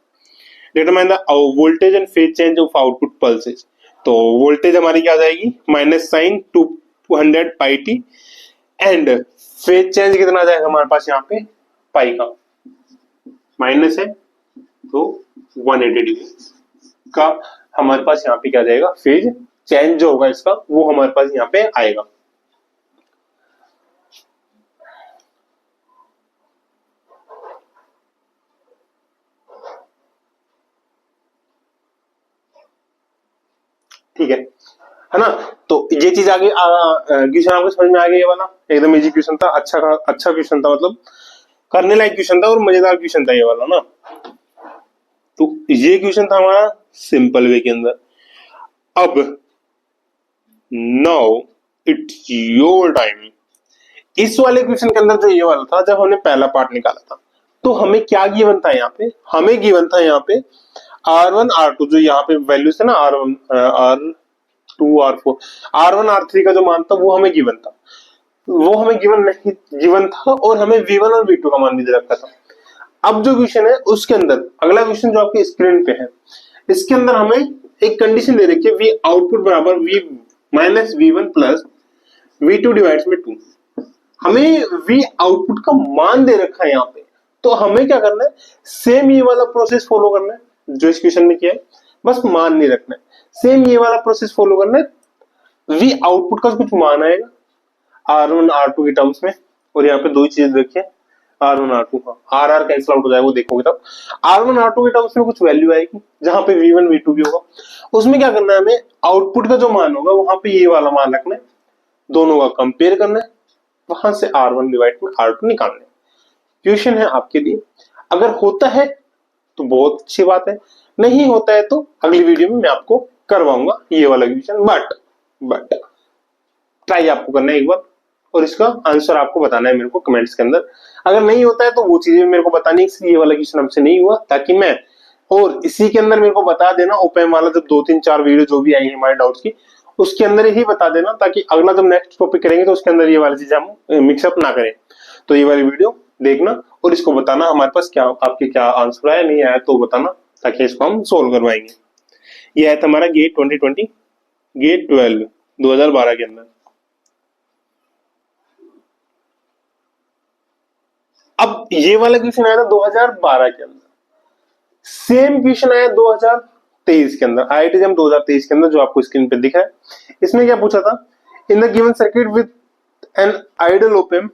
Determine the voltage and phase change of output pulses, तो वोल्टेज हमारी क्या आ जाएगी minus sine 200 pi t, and phase change कितना आ जाएगा हमारे पास यहाँ पे पाई का, माइनस है तो 180 डिग्री का हमारे पास यहाँ पे क्या जाएगा फेज चेंज जो होगा इसका वो हमारे पास यहाँ पे आएगा। ठीक है ना, तो ये चीज आगे क्वेश्चन आपको समझ में आ गया, ये वाला एकदम इजी क्वेश्चन था, अच्छा क्वेश्चन था, मतलब करने लायक क्वेश्चन था और मजेदार क्वेश्चन था ये वाला ना। तो ये क्वेश्चन था हमारा सिंपल वे के अंदर। अब नाउ इट्स योर टाइम। इस वाले क्वेश्चन के अंदर जो ये वाला था, जब हमने पहला पार्ट निकाला था तो हमें क्या गिवन था यहाँ पे, हमें गिवन था यहाँ पे R1 R2 जो यहाँ पे वैल्यूज है ना R1 R2 R4 R1 R3 का जो मान था वो हमें गिवन था, वो हमें गिवन था और हमें V1 और V2 का मान भी दे रखा था। अब जो क्वेश्चन है उसके अंदर अगला क्वेश्चन जो आपके स्क्रीन पे है, इसके अंदर हमें एक कंडीशन दे रखी है V आउटपुट बराबर V minus V1 plus V2 divides में 2। हमें V आउटपुट का मान दे रखा है यहाँ पे, तो हमें क्या करना है सेम ये वाला प्रोसेस फॉलो करना है जो इस क्वेश्चन में किया है, बस मान नहीं रखना है, सेम ये वाला प्रोसेस फॉलो करना है। V आउटपुट का कुछ मान आएगा R1 R2 के टर्म्स में, और यहाँ पे दो ही चीज देखिए R1 R2 का R कैंसिल आउट हो जाएगा, वो देखोगे तब R1 R2 के टर्म्स में कुछ वैल्यू आएगी जहां पे V1 V2 भी होगा, उसमें क्या करना है हमें आउटपुट का जो मान होगा वहां पे ये वाला मान रखना है, दोनों का कंपेयर करना है, वहां से R1 डिवाइड में R2 निकालना है। क्वेश्चन है आपके लिए, अगर होता है तो बहुत अच्छी बात है, नहीं होता है तो अगली वीडियो में मैं आपको करवाऊंगा ये वाला क्वेश्चन, बट ट्राई आपको करना है एक बार, और इसका आंसर आपको बताना है मेरे को कमेंट्स के अंदर। अगर नहीं होता है तो वो चीजें मेरे को बतानी है ये वाला क्वेश्चन हमसे नहीं हुआ, ताकि मैं, और इसी के अंदर मेरे को बता देना ओपन वाला जब 2-3-4 वीडियो जो भी आई है हमारे डाउट्स की, उसके अंदर ही बता देना, ताकि अगला जब नेक्स्ट टॉपिक करेंगे तो उसके अंदर ये वाली चीजें हम मिक्सअप ना करें। तो ये वाली वीडियो देखना और इसको बताना हमारे पास क्या आपके क्या आंसर आया, नहीं आया तो बताना, ताकि इसको हम सोल्व करवाएंगे। ये आया था हमारा गेट 2020, गेट 12 2012 के अंदर। अब ये वाला क्वेश्चन आया था 2012 के अंदर, सेम क्वेश्चन आया 2023 के अंदर, IIT एग्जाम 2023 के अंदर, जो आपको स्क्रीन पे दिखा है। इसमें क्या पूछा था, in the given circuit with an ideal op amp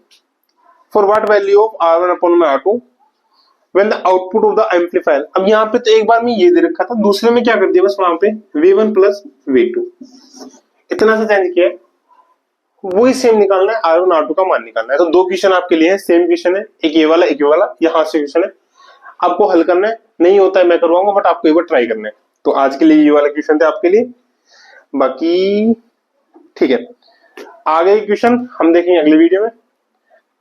for what value of R1 upon R2 when the output of the amplifier. अब यहाँ पे तो एक बार में ये दे रखा था, दूसरे में क्या कर दिया बस वहां पे V1 प्लस V2 इतना सा चेंज किया है, वही सेम निकालना है, R1 R2 का मान निकालना है। तो दो क्वेश्चन आपके लिए है, सेम क्वेश्चन है, एक ये वाला एक ये वाला, यहाँ से क्वेश्चन है, आपको हल करना है। नहीं होता है मैं करवाऊंगा, बट आपको एक बार ट्राई करना है। तो आज के लिए ये वाला क्वेश्चन था आपके लिए, बाकी ठीक है। आगे क्वेश्चन हम देखेंगे अगली वीडियो में।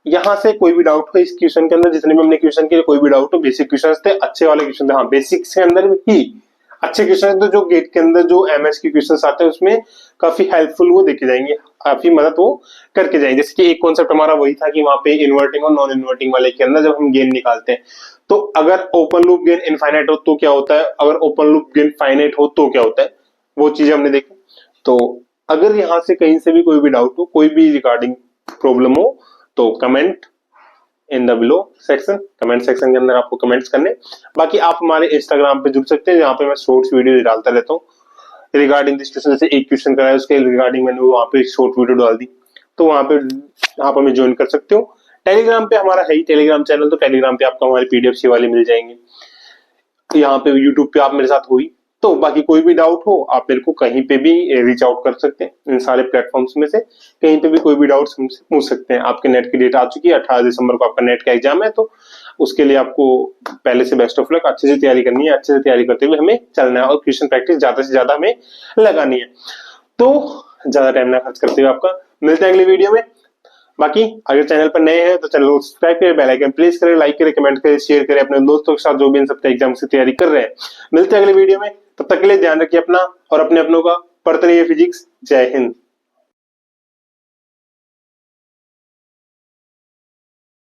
यहां से कोई भी डाउट हो इस क्वेश्चन के अंदर, जितने भी हमने क्वेश्चन किए, कोई भी डाउट हो, बेसिक क्वेश्चन थे, अच्छे वाले क्वेश्चन थे। हाँ, बेसिक्स के अंदर ही अच्छे क्वेश्चन, तो जो गेट के अंदर जो MS के क्वेश्चन आते हैं उसमें काफी हेल्पफुल वो देखे जाएंगे, काफी मदद वो करके जाएंगे। जैसे कि एक कॉन्सेप्ट हमारा वही था कि वहां पे इन्वर्टिंग और नॉन इन्वर्टिंग वाले के अंदर जब हम गेन निकालते हैं, तो अगर ओपन लूप गेन इनफाइनाइट हो तो क्या होता है, अगर ओपन लूप गेन फाइनाइट हो तो क्या होता है, वो चीजें हमने देखी। तो अगर यहाँ से कहीं से भी कोई भी डाउट हो, कोई भी रिगार्डिंग प्रॉब्लम हो, तो comment in the below section, comment section के अंदर आपको कमेंट्स करने। बाकी आप हमारे इंस्टाग्राम पे जुड़ सकते हैं, जहाँ पे मैं शॉर्ट्स वीडियो डालता रहता हूँ रिगार्डिंग दिस क्वेश्चन। जैसे एक क्वेश्चन कराया उसके रिगार्डिंग मैंने वहाँ पे शॉर्ट वीडियो डाल दी, तो वहाँ पे आप हमें ज्वाइन कर सकते हो। टेलीग्राम पे हमारा है ही टेलीग्राम चैनल, तो टेलीग्राम पे आपको हमारे PDF वाले मिल जाएंगे। यहाँ पे यूट्यूब पे आप मेरे साथ हुई, तो बाकी कोई भी डाउट हो आप मेरे को कहीं पे भी रीच आउट कर सकते हैं। इन सारे प्लेटफॉर्म्स में से कहीं पे भी कोई भी डाउट्स हमसे पूछ सकते हैं। आपके नेट की डेट आ चुकी है, 18 दिसंबर को आपका नेट का एग्जाम है, तो उसके लिए आपको पहले से बेस्ट ऑफ लक, अच्छे से तैयारी करनी है, अच्छे से तैयारी करते हुए हमें चलना है और क्वेश्चन प्रैक्टिस ज्यादा से ज्यादा हमें लगानी है। तो ज्यादा टाइम ना खर्च करते हुए आपका मिलते हैं अगली वीडियो में। बाकी अगर चैनल पर नए हैं तो चैनल को सब्सक्राइब करें, बेल आइकन प्रेस करें, लाइक करें, कमेंट करें, शेयर करें अपने दोस्तों के साथ जो भी इन सबके एग्जाम की तैयारी कर रहे हैं। मिलते हैं अगले वीडियो में, तब तक के लिए ध्यान रखिए अपना और अपने अपनों का। पढ़ते रहिए फिजिक्स। जय हिंद।